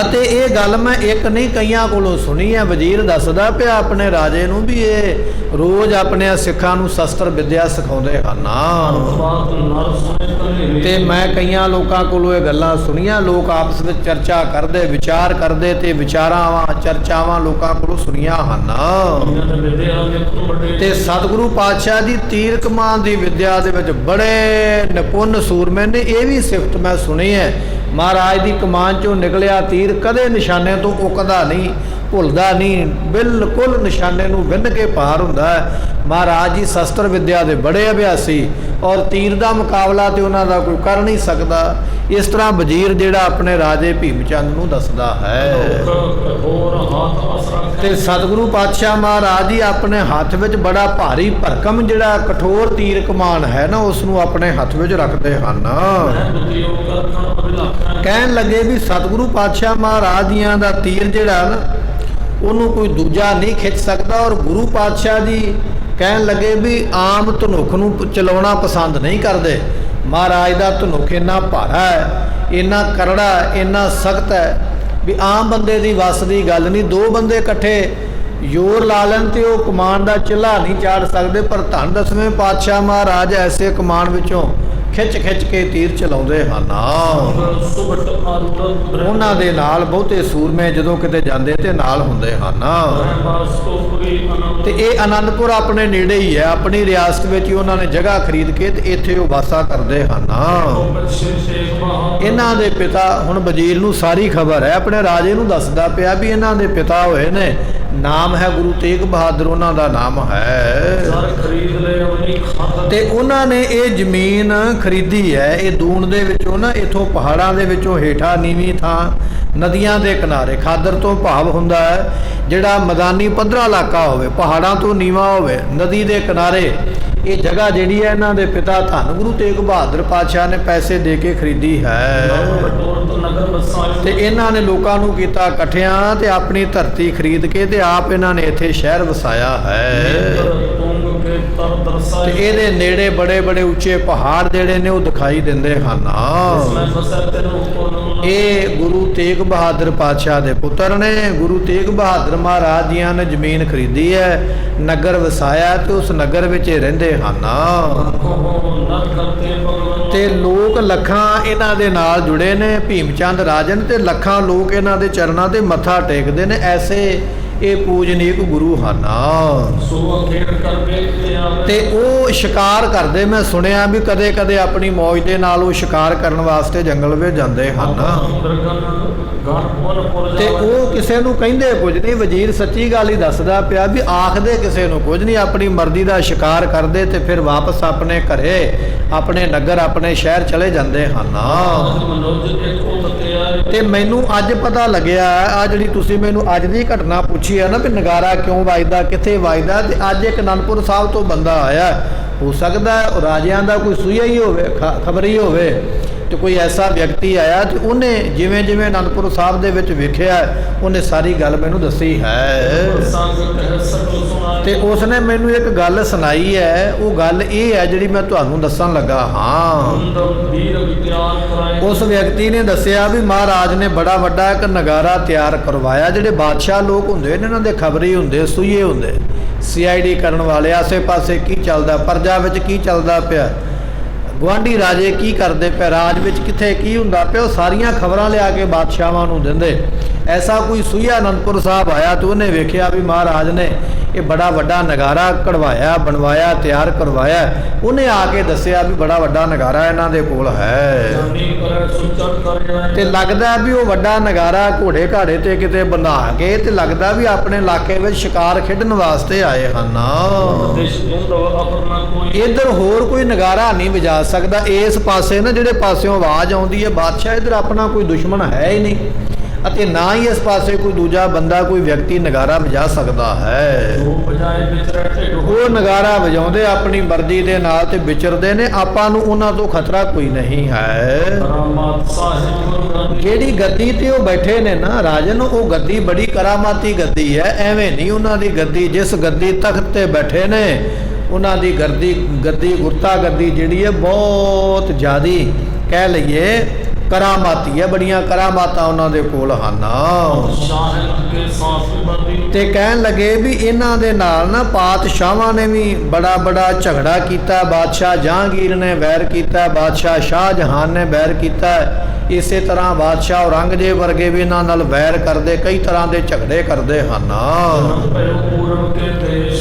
ਅਤੇ ਇਹ ਗੱਲ ਮੈਂ ਇੱਕ ਨਹੀਂ ਕਈਆਂ ਕੋਲੋਂ ਸੁਣੀ ਹੈ। ਵਜ਼ੀਰ ਦੱਸਦਾ ਪਿਆ ਆਪਣੇ ਰਾਜੇ ਨੂੰ ਵੀ ਇਹ ਰੋਜ਼ ਆਪਣੇ ਸਿੱਖਾਂ ਨੂੰ ਸ਼ਸਤਰ ਵਿਦਿਆ ਸਿਖਾਉਂਦੇ ਹਨ। ਤੇ ਮੈਂ ਕਈਆਂ ਲੋਕਾਂ ਕੋਲੋਂ ਇਹ ਗੱਲਾਂ ਸੁਣੀਆਂ। ਲੋਕ ਆਪਸ ਵਿੱਚ ਚਰਚਾ ਕਰਦੇ, ਵਿਚਾਰ ਕਰਦੇ ਤੇ ਵਿਚਾਰਾਵਾਂ ਚਰਚਾਵਾਂ ਲੋਕਾਂ ਕੋਲੋਂ ਸੁਣੀਆਂ ਹਨ। ਤੇ ਸਤਿਗੁਰੂ ਪਾਤਸ਼ਾਹ ਦੀ ਤੀਰ ਕਮਾਨ ਦੀ ਵਿਦਿਆ ਦੇ ਵਿੱਚ ਬੜੇ ਨਿਪੁੰਨ ਸੂਰਮੇ ਨੇ। ਇਹ ਵੀ ਸਿਫਤ ਮੈਂ ਸੁਣੀ ਹੈ, ਮਹਾਰਾਜ ਦੀ ਕਮਾਨ ਚੋਂ ਨਿਕਲਿਆ ਤੀਰ ਕਦੇ ਨਿਸ਼ਾਨੇ ਤੋਂ ਉਕਦਾ ਨਹੀਂ, ਭੁੱਲਦਾ ਨਹੀਂ, ਬਿਲਕੁਲ ਨਿਸ਼ਾਨੇ ਨੂੰ ਵਿੰਨ ਕੇ ਪਾਰ ਹੁੰਦਾ ਹੈ। ਮਹਾਰਾਜ ਜੀ ਸ਼ਸਤਰ ਵਿਦਿਆ ਦੇ ਬੜੇ ਅਭਿਆਸੀ ਔਰ ਤੀਰ ਦਾ ਮੁਕਾਬਲਾ ਤੇ ਉਹਨਾਂ ਦਾ ਕੋਈ ਕਰ ਨਹੀਂ ਸਕਦਾ। ਇਸ ਤਰ੍ਹਾਂ ਵਜ਼ੀਰ ਜਿਹੜਾ ਆਪਣੇ ਰਾਜੇ ਭੀਮ ਚੰਦ ਨੂੰ ਦੱਸਦਾ ਹੈ। ਤੇ ਸਤਿਗੁਰੂ ਪਾਤਸ਼ਾਹ ਮਹਾਰਾਜ ਜੀ ਆਪਣੇ ਹੱਥ ਵਿੱਚ ਬੜਾ ਭਾਰੀ ਭਰਕਮ ਜਿਹੜਾ ਕਠੋਰ ਤੀਰ ਕਮਾਨ ਹੈ ਨਾ, ਉਸ ਨੂੰ ਆਪਣੇ ਹੱਥ ਵਿੱਚ ਰੱਖਦੇ ਹਨ। ਕਹਿਣ ਲੱਗੇ ਵੀ ਸਤਿਗੁਰੂ ਪਾਤਸ਼ਾਹ ਮਹਾਰਾਜ ਜੀਆਂ ਦਾ ਤੀਰ ਜਿਹੜਾ ਨਾ, ਉਹਨੂੰ ਕੋਈ ਦੂਜਾ ਨਹੀਂ ਖਿੱਚ ਸਕਦਾ। ਔਰ ਗੁਰੂ ਪਾਤਸ਼ਾਹ ਜੀ ਕਹਿਣ ਲੱਗੇ ਵੀ ਆਮ ਧਨੁੱਖ ਨੂੰ ਚਲਾਉਣਾ ਪਸੰਦ ਨਹੀਂ ਕਰਦੇ। ਮਹਾਰਾਜ ਦਾ ਧਨੁੱਖ ਇੰਨਾ ਭਾਰਾ ਹੈ, ਇੰਨਾ ਕਰੜਾ, ਇੰਨਾ ਸਖਤ ਹੈ ਵੀ ਆਮ ਬੰਦੇ ਦੀ ਵੱਸ ਦੀ ਗੱਲ ਨਹੀਂ। ਦੋ ਬੰਦੇ ਇਕੱਠੇ ਜ਼ੋਰ ਲਾ ਲੈਣ ਤੇ ਉਹ ਕਮਾਨ ਦਾ ਚਿੱਲਾ ਨਹੀਂ ਚਾੜ ਸਕਦੇ। ਪਰ ਧੰਨ ਦਸਵੇਂ ਪਾਤਸ਼ਾਹ ਮਹਾਰਾਜ ਐਸੇ ਕਮਾਨ ਵਿੱਚੋਂ ਖਿੱਚ ਕੇ ਤੀਰ ਚਲਾਉਂਦੇ ਹਨ। ਉਹਨਾਂ ਦੇ ਨਾਲ ਬਹੁਤੇ ਸੂਰਮੇ ਜਦੋਂ ਕਿਤੇ ਜਾਂਦੇ ਤੇ ਨਾਲ ਹੁੰਦੇ ਹਨ। ਤੇ ਇਹ ਆਨੰਦਪੁਰ ਆਪਣੇ ਨੇੜੇ ਹੀ ਹੈ, ਆਪਣੀ ਰਿਆਸਤ ਵਿੱਚ ਹੀ ਉਹਨਾਂ ਨੇ ਜਗ੍ਹਾ ਖਰੀਦ ਕੇ ਤੇ ਇੱਥੇ ਉਹ ਵਾਸਾ ਕਰਦੇ ਹਨ। ਇਹਨਾਂ ਦੇ ਪਿਤਾ, ਹੁਣ ਵਜ਼ੀਰ ਨੂੰ ਸਾਰੀ ਖਬਰ ਹੈ, ਆਪਣੇ ਰਾਜੇ ਨੂੰ ਦੱਸਦਾ ਪਿਆ ਵੀ ਇਹਨਾਂ ਦੇ ਪਿਤਾ ਹੋਏ ਨੇ, ਨਾਮ ਹੈ ਗੁਰੂ ਤੇਗ ਬਹਾਦਰ, ਉਹਨਾਂ ਦਾ ਨਾਮ ਹੈ। ਤੇ ਉਹਨਾਂ ਨੇ ਇਹ ਜ਼ਮੀਨ ਖਰੀਦੀ ਹੈ, ਇਹ ਦੂਣ ਦੇ ਵਿੱਚੋਂ ਨਾ, ਇਥੋਂ ਪਹਾੜਾਂ ਦੇ ਵਿੱਚੋਂ ਹੇਠਾਂ ਨੀਵੀਂ ਥਾਂ, ਨਦੀਆਂ ਦੇ ਕਿਨਾਰੇ। ਖਾਦਰ ਤੋਂ ਭਾਵ ਹੁੰਦਾ ਹੈ ਜਿਹੜਾ ਮੈਦਾਨੀ ਪੱਧਰਾ ਇਲਾਕਾ ਹੋਵੇ, ਪਹਾੜਾਂ ਤੋਂ ਨੀਵਾਂ ਹੋਵੇ, ਨਦੀ ਦੇ ਕਿਨਾਰੇ। ਇਹ ਜਗ੍ਹਾ ਜਿਹੜੀ ਹੈ ਇਹਨਾਂ ਦੇ ਪਿਤਾ ਧੰਨ ਗੁਰੂ ਤੇਗ ਬਹਾਦਰ ਪਾਤਸ਼ਾਹ ਨੇ ਪੈਸੇ ਦੇ ਕੇ ਖਰੀਦੀ ਹੈ। ਤੇ ਇਹਨਾਂ ਨੇ ਲੋਕਾਂ ਨੂੰ ਕੀਤਾ ਇਕੱਠਿਆਂ ਤੇ ਆਪਣੀ ਧਰਤੀ ਖਰੀਦ ਕੇ ਤੇ ਆਪ ਇਹਨਾਂ ਨੇ ਇੱਥੇ ਸ਼ਹਿਰ ਵਸਾਇਆ ਹੈ। ਤੇ ਇਹਦੇ ਨੇੜੇ ਬੜੇ ਬੜੇ ਉੱਚੇ ਪਹਾੜ ਜਿਹੜੇ ਨੇ ਉਹ ਦਿਖਾਈ ਦਿੰਦੇ ਹਨ। ਇਹ ਗੁਰੂ ਤੇਗ ਬਹਾਦਰ ਪਾਤਸ਼ਾਹ ਦੇ ਪੁੱਤਰ ਨੇ। ਗੁਰੂ ਤੇਗ ਬਹਾਦਰ ਮਹਾਰਾਜ ਜੀਆਂ ਨੇ ਜ਼ਮੀਨ ਖਰੀਦੀ ਹੈ, ਨਗਰ ਵਸਾਇਆ ਤੇ ਉਸ ਨਗਰ ਵਿੱਚ ਰਹਿੰਦੇ ਹਨ। ਤੇ ਲੋਕ ਲੱਖਾਂ ਇਹਨਾਂ ਦੇ ਨਾਲ ਜੁੜੇ ਨੇ, ਭੀਮ ਚੰਦ ਰਾਜਨ, ਤੇ ਲੱਖਾਂ ਲੋਕ ਇਹਨਾਂ ਦੇ ਚਰਨਾਂ ਤੇ ਮੱਥਾ ਟੇਕਦੇ ਨੇ। ਐਸੇ ਇਹ ਪੂਜਨੀਕ ਗੁਰੂ ਹਨ। ਤੇ ਉਹ ਸ਼ਿਕਾਰ ਕਰਦੇ, ਮੈਂ ਸੁਣਿਆ ਵੀ ਕਦੇ ਕਦੇ ਆਪਣੀ ਮੌਜ ਦੇ ਨਾਲ ਉਹ ਸ਼ਿਕਾਰ ਕਰਨ ਵਾਸਤੇ ਜੰਗਲ ਵਿੱਚ ਜਾਂਦੇ ਹਨ। ਤੇ ਉਹ ਕਿਸੇ ਨੂੰ ਕਹਿੰਦੇ ਕੁਝ ਨਹੀਂ। ਵਜ਼ੀਰ ਸੱਚੀ ਗੱਲ ਹੀ ਦੱਸਦਾ ਪਿਆ ਵੀ ਆਖਦੇ ਕਿਸੇ ਨੂੰ ਕੁਝ ਨਹੀਂ, ਆਪਣੀ ਮਰਜ਼ੀ ਦਾ ਸ਼ਿਕਾਰ ਕਰਦੇ ਤੇ ਫਿਰ ਵਾਪਸ ਆਪਣੇ ਘਰੇ, ਆਪਣੇ ਨਗਰ, ਆਪਣੇ ਸ਼ਹਿਰ ਚਲੇ ਜਾਂਦੇ ਹਨ। ਤੇ ਮੈਨੂੰ ਅੱਜ ਪਤਾ ਲੱਗਿਆ, ਆ ਜਿਹੜੀ ਤੁਸੀਂ ਮੈਨੂੰ ਅੱਜ ਦੀ ਘਟਨਾ ਪੁੱਛੀ ਪੁੱਛੀ ਹੈ ਨਾ ਵੀ ਨਗਾਰਾ ਕਿਉਂ ਵੱਜਦਾ, ਕਿੱਥੇ ਵੱਜਦਾ, ਤੇ ਅੱਜ ਇੱਕ ਅਨੰਦਪੁਰ ਸਾਹਿਬ ਤੋਂ ਬੰਦਾ ਆਇਆ, ਹੋ ਸਕਦਾ ਉਹ ਰਾਜਿਆਂ ਦਾ ਕੋਈ ਸੂਈਆ ਹੀ ਹੋਵੇ, ਖਬਰੀ ਹੋਵੇ, ਤੇ ਕੋਈ ਐਸਾ ਵਿਅਕਤੀ ਆਇਆ ਤੇ ਉਹਨੇ ਜਿਵੇਂ ਜਿਵੇਂ ਅਨੰਦਪੁਰ ਸਾਹਿਬ ਦੇ ਵਿੱਚ ਵੇਖਿਆ ਉਹਨੇ ਸਾਰੀ ਗੱਲ ਮੈਨੂੰ ਦੱਸੀ ਹੈ। ਤੇ ਉਸਨੇ ਮੈਨੂੰ ਇੱਕ ਗੱਲ ਸੁਣਾਈ ਹੈ, ਉਹ ਗੱਲ ਇਹ ਹੈ ਜਿਹੜੀ ਮੈਂ ਤੁਹਾਨੂੰ ਦੱਸਣ ਲੱਗਾ ਹਾਂ। ਉਸ ਵਿਅਕਤੀ ਨੇ ਦੱਸਿਆ ਵੀ ਮਹਾਰਾਜ ਨੇ ਬੜਾ ਵੱਡਾ ਇੱਕ ਨਗਾਰਾ ਤਿਆਰ ਕਰਵਾਇਆ। ਜਿਹੜੇ ਬਾਦਸ਼ਾਹ ਲੋਕ ਹੁੰਦੇ ਨੇ ਇਹਨਾਂ ਦੇ ਖਬਰੀ ਹੁੰਦੇ, ਸੂਈਏ ਹੁੰਦੇ, CID ਕਰਨ ਵਾਲੇ, ਆਸੇ ਪਾਸੇ ਕੀ ਚੱਲਦਾ, ਪ੍ਰਜਾ ਵਿੱਚ ਕੀ ਚੱਲਦਾ ਪਿਆ, ਗੁਆਂਢੀ ਰਾਜੇ ਕੀ ਕਰਦੇ ਪਏ, ਰਾਜ ਵਿੱਚ ਕਿੱਥੇ ਕੀ ਹੁੰਦਾ ਪਿਆ, ਉਹ ਸਾਰੀਆਂ ਖਬਰਾਂ ਲਿਆ ਕੇ ਬਾਦਸ਼ਾਹਾਂ ਨੂੰ ਦਿੰਦੇ। ਐਸਾ ਕੋਈ ਸੂਈਆ ਅਨੰਦਪੁਰ ਸਾਹਿਬ ਆਇਆ ਤੇ ਉਹਨੇ ਵੇਖਿਆ ਵੀ ਮਹਾਰਾਜ ਨੇ ਇਹ ਬੜਾ ਵੱਡਾ ਨਗਾਰਾ ਕਢਵਾਇਆ, ਬਣਵਾਇਆ, ਤਿਆਰ ਕਰਵਾਇਆ। ਉਹਨੇ ਆ ਕੇ ਦੱਸਿਆ ਵੀ ਬੜਾ ਵੱਡਾ ਨਗਾਰਾ ਇਹਨਾਂ ਦੇ ਕੋਲ ਹੈ, ਤੇ ਲੱਗਦਾ ਵੀ ਉਹ ਵੱਡਾ ਨਗਾਰਾ ਘੋੜੇ ਘਾੜੇ ਤੇ ਕਿਤੇ ਬਣਾ ਕੇ ਤੇ ਲੱਗਦਾ ਵੀ ਆਪਣੇ ਇਲਾਕੇ ਵਿੱਚ ਸ਼ਿਕਾਰ ਖੇਡਣ ਵਾਸਤੇ ਆਏ ਹਨ। ਇੱਧਰ ਹੋਰ ਕੋਈ ਨਗਾਰਾ ਨਹੀਂ ਵਜਾ ਸਕਦਾ। ਇਸ ਪਾਸੇ ਨਾ ਜਿਹੜੇ ਪਾਸਿਓਂ ਆਵਾਜ਼ ਆਉਂਦੀ ਹੈ ਬਾਦਸ਼ਾਹ, ਇੱਧਰ ਆਪਣਾ ਕੋਈ ਦੁਸ਼ਮਣ ਹੈ ਹੀ ਨਹੀਂ, ਅਤੇ ਨਾ ਹੀ ਇਸ ਪਾਸੇ ਕੋਈ ਦੂਜਾ ਬੰਦਾ, ਕੋਈ ਵਿਅਕਤੀ ਨਗਾਰਾ ਵਜਾ ਸਕਦਾ ਹੈ। ਉਹ ਨਗਾਰਾ ਵਜਾਉਂਦੇ ਆਪਣੀ ਮਰਜ਼ੀ ਦੇ ਨਾਲ ਤੇ ਵਿਚਰਦੇ ਨੇ, ਆਪਾਂ ਨੂੰ ਉਹਨਾਂ ਤੋਂ ਖਤਰਾ ਕੋਈ ਨਹੀਂ ਹੈ। ਜਿਹੜੀ ਗੱਦੀ ਤੇ ਉਹ ਬੈਠੇ ਨੇ ਨਾ ਰਾਜਨ, ਉਹ ਗੱਦੀ ਬੜੀ ਕਰਾਮਾਤੀ ਗੱਦੀ ਹੈ, ਐਵੇਂ ਨਹੀਂ ਉਹਨਾਂ ਦੀ ਗੱਦੀ। ਜਿਸ ਗੱਦੀ ਤਖਤ ਤੇ ਬੈਠੇ ਨੇ ਉਹਨਾਂ ਦੀ ਗੱਦੀ ਗੁਰਤਾ ਗੱਦੀ ਜਿਹੜੀ ਹੈ ਬਹੁਤ ਜ਼ਿਆਦੀ ਕਹਿ ਲਈਏ ਕਰਾਮਾਤੀ ਹੈ, ਬੜੀਆਂ ਕਰਾਮਾਤਾਂ ਉਹਨਾਂ ਦੇ ਕੋਲ ਹਨ। ਤੇ ਕਹਿਣ ਲੱਗੇ ਵੀ ਇਹਨਾਂ ਦੇ ਨਾਲ ਨਾ ਪਾਤਸ਼ਾਹਾਂ ਨੇ ਵੀ ਬੜਾ ਝਗੜਾ ਕੀਤਾ, ਬਾਦਸ਼ਾਹ ਜਹਾਂਗੀਰ ਨੇ ਵੈਰ ਕੀਤਾ, ਬਾਦਸ਼ਾਹ ਸ਼ਾਹਜਹਾਨ ਨੇ ਵੈਰ ਕੀਤਾ, ਇਸੇ ਤਰ੍ਹਾਂ ਬਾਦਸ਼ਾਹ ਔਰੰਗਜ਼ੇਬ ਵਰਗੇ ਵੀ ਇਹਨਾਂ ਨਾਲ ਵੈਰ ਕਰਦੇ, ਕਈ ਤਰ੍ਹਾਂ ਦੇ ਝਗੜੇ ਕਰਦੇ ਹਨ।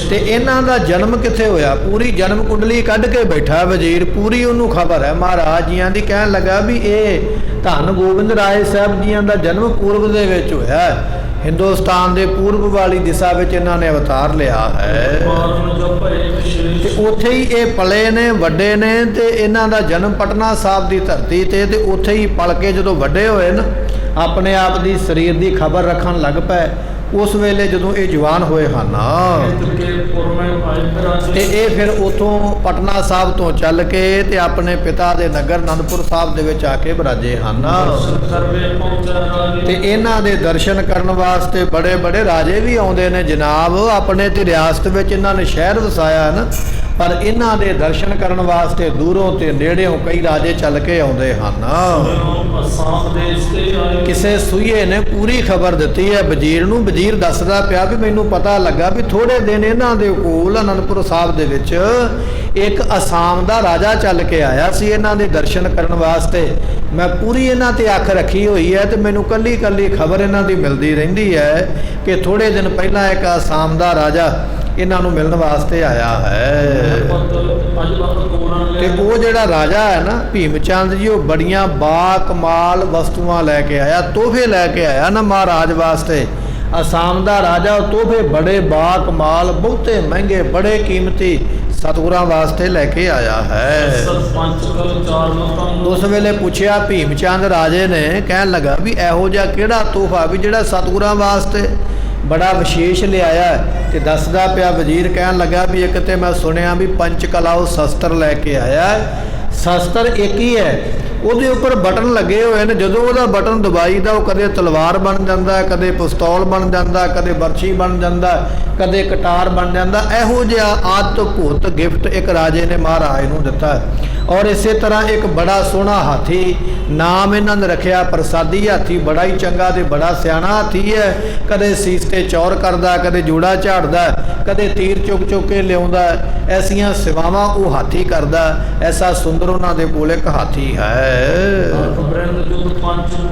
ਤੇ ਇਹਨਾਂ ਦਾ ਜਨਮ ਕਿੱਥੇ ਹੋਇਆ? ਪੂਰੀ ਜਨਮ ਕੁੰਡਲੀ ਕੱਢ ਕੇ ਬੈਠਾ ਵਜ਼ੀਰ, ਪੂਰੀ ਉਹਨੂੰ ਖਬਰ ਹੈ ਮਹਾਰਾਜ ਜੀਆਂ ਦੀ। ਕਹਿਣ ਲੱਗਾ ਵੀ ਇਹ ਧੰਨ ਗੋਬਿੰਦ ਰਾਏ ਸਾਹਿਬ ਜੀਆਂ ਦਾ ਜਨਮ ਪੂਰਬ ਦੇ ਵਿੱਚ ਹੋਇਆ, ਹਿੰਦੁਸਤਾਨ ਦੇ ਪੂਰਬ ਵਾਲੀ ਦਿਸ਼ਾ ਵਿੱਚ ਇਹਨਾਂ ਨੇ ਅਵਤਾਰ ਲਿਆ ਹੈ, ਤੇ ਉੱਥੇ ਹੀ ਇਹ ਪਲੇ ਨੇ, ਵੱਡੇ ਨੇ, ਤੇ ਇਹਨਾਂ ਦਾ ਜਨਮ ਪਟਨਾ ਸਾਹਿਬ ਦੀ ਧਰਤੀ ਤੇ ਉੱਥੇ ਹੀ ਪਲ ਕੇ ਜਦੋਂ ਵੱਡੇ ਹੋਏ ਨਾ, ਆਪਣੇ ਆਪ ਦੀ ਸਰੀਰ ਦੀ ਖਬਰ ਰੱਖਣ ਲੱਗ ਪਏ। ਉਸ ਵੇਲੇ ਜਦੋਂ ਇਹ ਜਵਾਨ ਹੋਏ ਹਨ ਤੇ ਇਹ ਫਿਰ ਉਥੋਂ ਪਟਨਾ ਸਾਹਿਬ ਤੋਂ ਚੱਲ ਕੇ ਤੇ ਆਪਣੇ ਪਿਤਾ ਦੇ ਨਗਰ ਅਨੰਦਪੁਰ ਸਾਹਿਬ ਦੇ ਵਿੱਚ ਆ ਕੇ ਬਰਾਜੇ ਹਨ। ਤੇ ਇਹਨਾਂ ਦੇ ਦਰਸ਼ਨ ਕਰਨ ਵਾਸਤੇ ਬੜੇ ਰਾਜੇ ਵੀ ਆਉਂਦੇ ਨੇ ਜਨਾਬ। ਆਪਣੇ ਤੇ ਰਿਆਸਤ ਵਿੱਚ ਇਹਨਾਂ ਨੇ ਸ਼ਹਿਰ ਵਸਾਇਆ ਨਾ, ਪਰ ਇਹਨਾਂ ਦੇ ਦਰਸ਼ਨ ਕਰਨ ਵਾਸਤੇ ਦੂਰੋਂ ਤੇ ਨੇੜਿਓਂ ਕਈ ਰਾਜੇ ਚੱਲ ਕੇ ਆਉਂਦੇ ਹਨ। ਕਿਸੇ ਸੂਈਏ ਨੇ ਪੂਰੀ ਖਬਰ ਦਿੱਤੀ ਹੈ ਵਜ਼ੀਰ ਨੂੰ। ਵਜ਼ੀਰ ਦੱਸਦਾ ਪਿਆ ਵੀ ਮੈਨੂੰ ਪਤਾ ਲੱਗਾ ਵੀ ਥੋੜੇ ਦਿਨ ਇਹਨਾਂ ਦੇ ਕੋਲ ਅਨੰਦਪੁਰ ਸਾਹਿਬ ਦੇ ਵਿੱਚ ਇੱਕ ਅਸਾਮ ਦਾ ਰਾਜਾ ਚੱਲ ਕੇ ਆਇਆ ਸੀ ਇਹਨਾਂ ਦੇ ਦਰਸ਼ਨ ਕਰਨ ਵਾਸਤੇ। ਮੈਂ ਪੂਰੀ ਇਹਨਾਂ ਤੇ ਅੱਖ ਰੱਖੀ ਹੋਈ ਹੈ ਤੇ ਮੈਨੂੰ ਕੱਲੀ ਖਬਰ ਇਹਨਾਂ ਦੀ ਮਿਲਦੀ ਰਹਿੰਦੀ ਹੈ ਕਿ ਥੋੜੇ ਦਿਨ ਪਹਿਲਾਂ ਇੱਕ ਅਸਾਮ ਦਾ ਰਾਜਾ ਇਹਨਾਂ ਨੂੰ ਮਿਲਣ ਵਾਸਤੇ ਆਇਆ ਹੈ। ਤੇ ਉਹ ਜਿਹੜਾ ਰਾਜਾ ਹੈ ਨਾ ਭੀਮ ਚੰਦ ਜੀ, ਉਹ ਬੜੀਆਂ ਬਾ ਕਮਾਲ ਵਸਤੂਆਂ ਲੈ ਕੇ ਆਇਆ, ਤੋਹਫੇ ਲੈ ਕੇ ਆਇਆ ਨਾ ਮਹਾਰਾਜ ਵਾਸਤੇ। ਅਸਾਮ ਦਾ ਰਾਜਾ ਉਹ ਤੋਹਫੇ ਬੜੇ ਬਾ ਕਮਾਲ, ਬਹੁਤੇ ਮਹਿੰਗੇ, ਬੜੇ ਕੀਮਤੀ ਸਤਿਗੁਰਾਂ ਵਾਸਤੇ ਲੈ ਕੇ ਆਇਆ ਹੈ। ਉਸ ਵੇਲੇ ਪੁੱਛਿਆ ਭੀਮ ਚੰਦ ਰਾਜੇ ਨੇ, ਕਹਿਣ ਲੱਗਾ ਵੀ ਇਹੋ ਜਿਹਾ ਕਿਹੜਾ ਤੋਹਫਾ ਵੀ ਜਿਹੜਾ ਸਤਿਗੁਰਾਂ ਵਾਸਤੇ ਬੜਾ ਵਿਸ਼ੇਸ਼ ਲਿਆਇਆ? ਤੇ ਦੱਸਦਾ ਪਿਆ ਵਜ਼ੀਰ, ਕਹਿਣ ਲੱਗਾ ਵੀ ਇੱਕ ਤੇ ਮੈਂ ਸੁਣਿਆ ਵੀ ਪੰਚ ਕਲਾ ਉਹ ਸ਼ਸਤਰ ਲੈ ਕੇ ਆਇਆ। ਸ਼ਸਤਰ ਇੱਕ ਹੀ ਹੈ, ਉਹਦੇ ਉੱਪਰ ਬਟਨ ਲੱਗੇ ਹੋਏ ਨੇ, ਜਦੋਂ ਉਹਦਾ ਬਟਨ ਦਬਾਈਦਾ ਉਹ ਕਦੇ ਤਲਵਾਰ ਬਣ ਜਾਂਦਾ, ਕਦੇ ਪਿਸਤੌਲ ਬਣ ਜਾਂਦਾ, ਕਦੇ ਬਰਛੀ ਬਣ ਜਾਂਦਾ, ਕਦੇ ਕਟਾਰ ਬਣ ਜਾਂਦਾ। ਇਹੋ ਜਿਹਾ ਅਦਭੁਤ ਗਿਫਟ ਇੱਕ ਰਾਜੇ ਨੇ ਮਹਾਰਾਜ ਨੂੰ ਦਿੱਤਾ। ਔਰ ਇਸੇ ਤਰ੍ਹਾਂ ਇੱਕ ਬੜਾ ਸੋਹਣਾ ਹਾਥੀ, ਨਾਮ ਇਹਨਾਂ ਨੇ ਰੱਖਿਆ ਪ੍ਰਸਾਦੀ ਹਾਥੀ, ਬੜਾ ਹੀ ਚੰਗਾ ਤੇ ਬੜਾ ਸਿਆਣਾ ਹਾਥੀ ਹੈ। ਕਦੇ ਸੀਸ ਤੇ ਚੌਰ ਕਰਦਾ, ਕਦੇ ਜੂੜਾ ਝਾੜਦਾ, ਕਦੇ ਤੀਰ ਚੁੱਕ ਕੇ ਲਿਆਉਂਦਾ, ਐਸੀਆਂ ਸੇਵਾਵਾਂ ਉਹ ਹਾਥੀ ਕਰਦਾ। ਐਸਾ ਸੁੰਦਰ ਉਹਨਾਂ ਦੇ ਕੋਲ ਇੱਕ ਹਾਥੀ ਹੈ।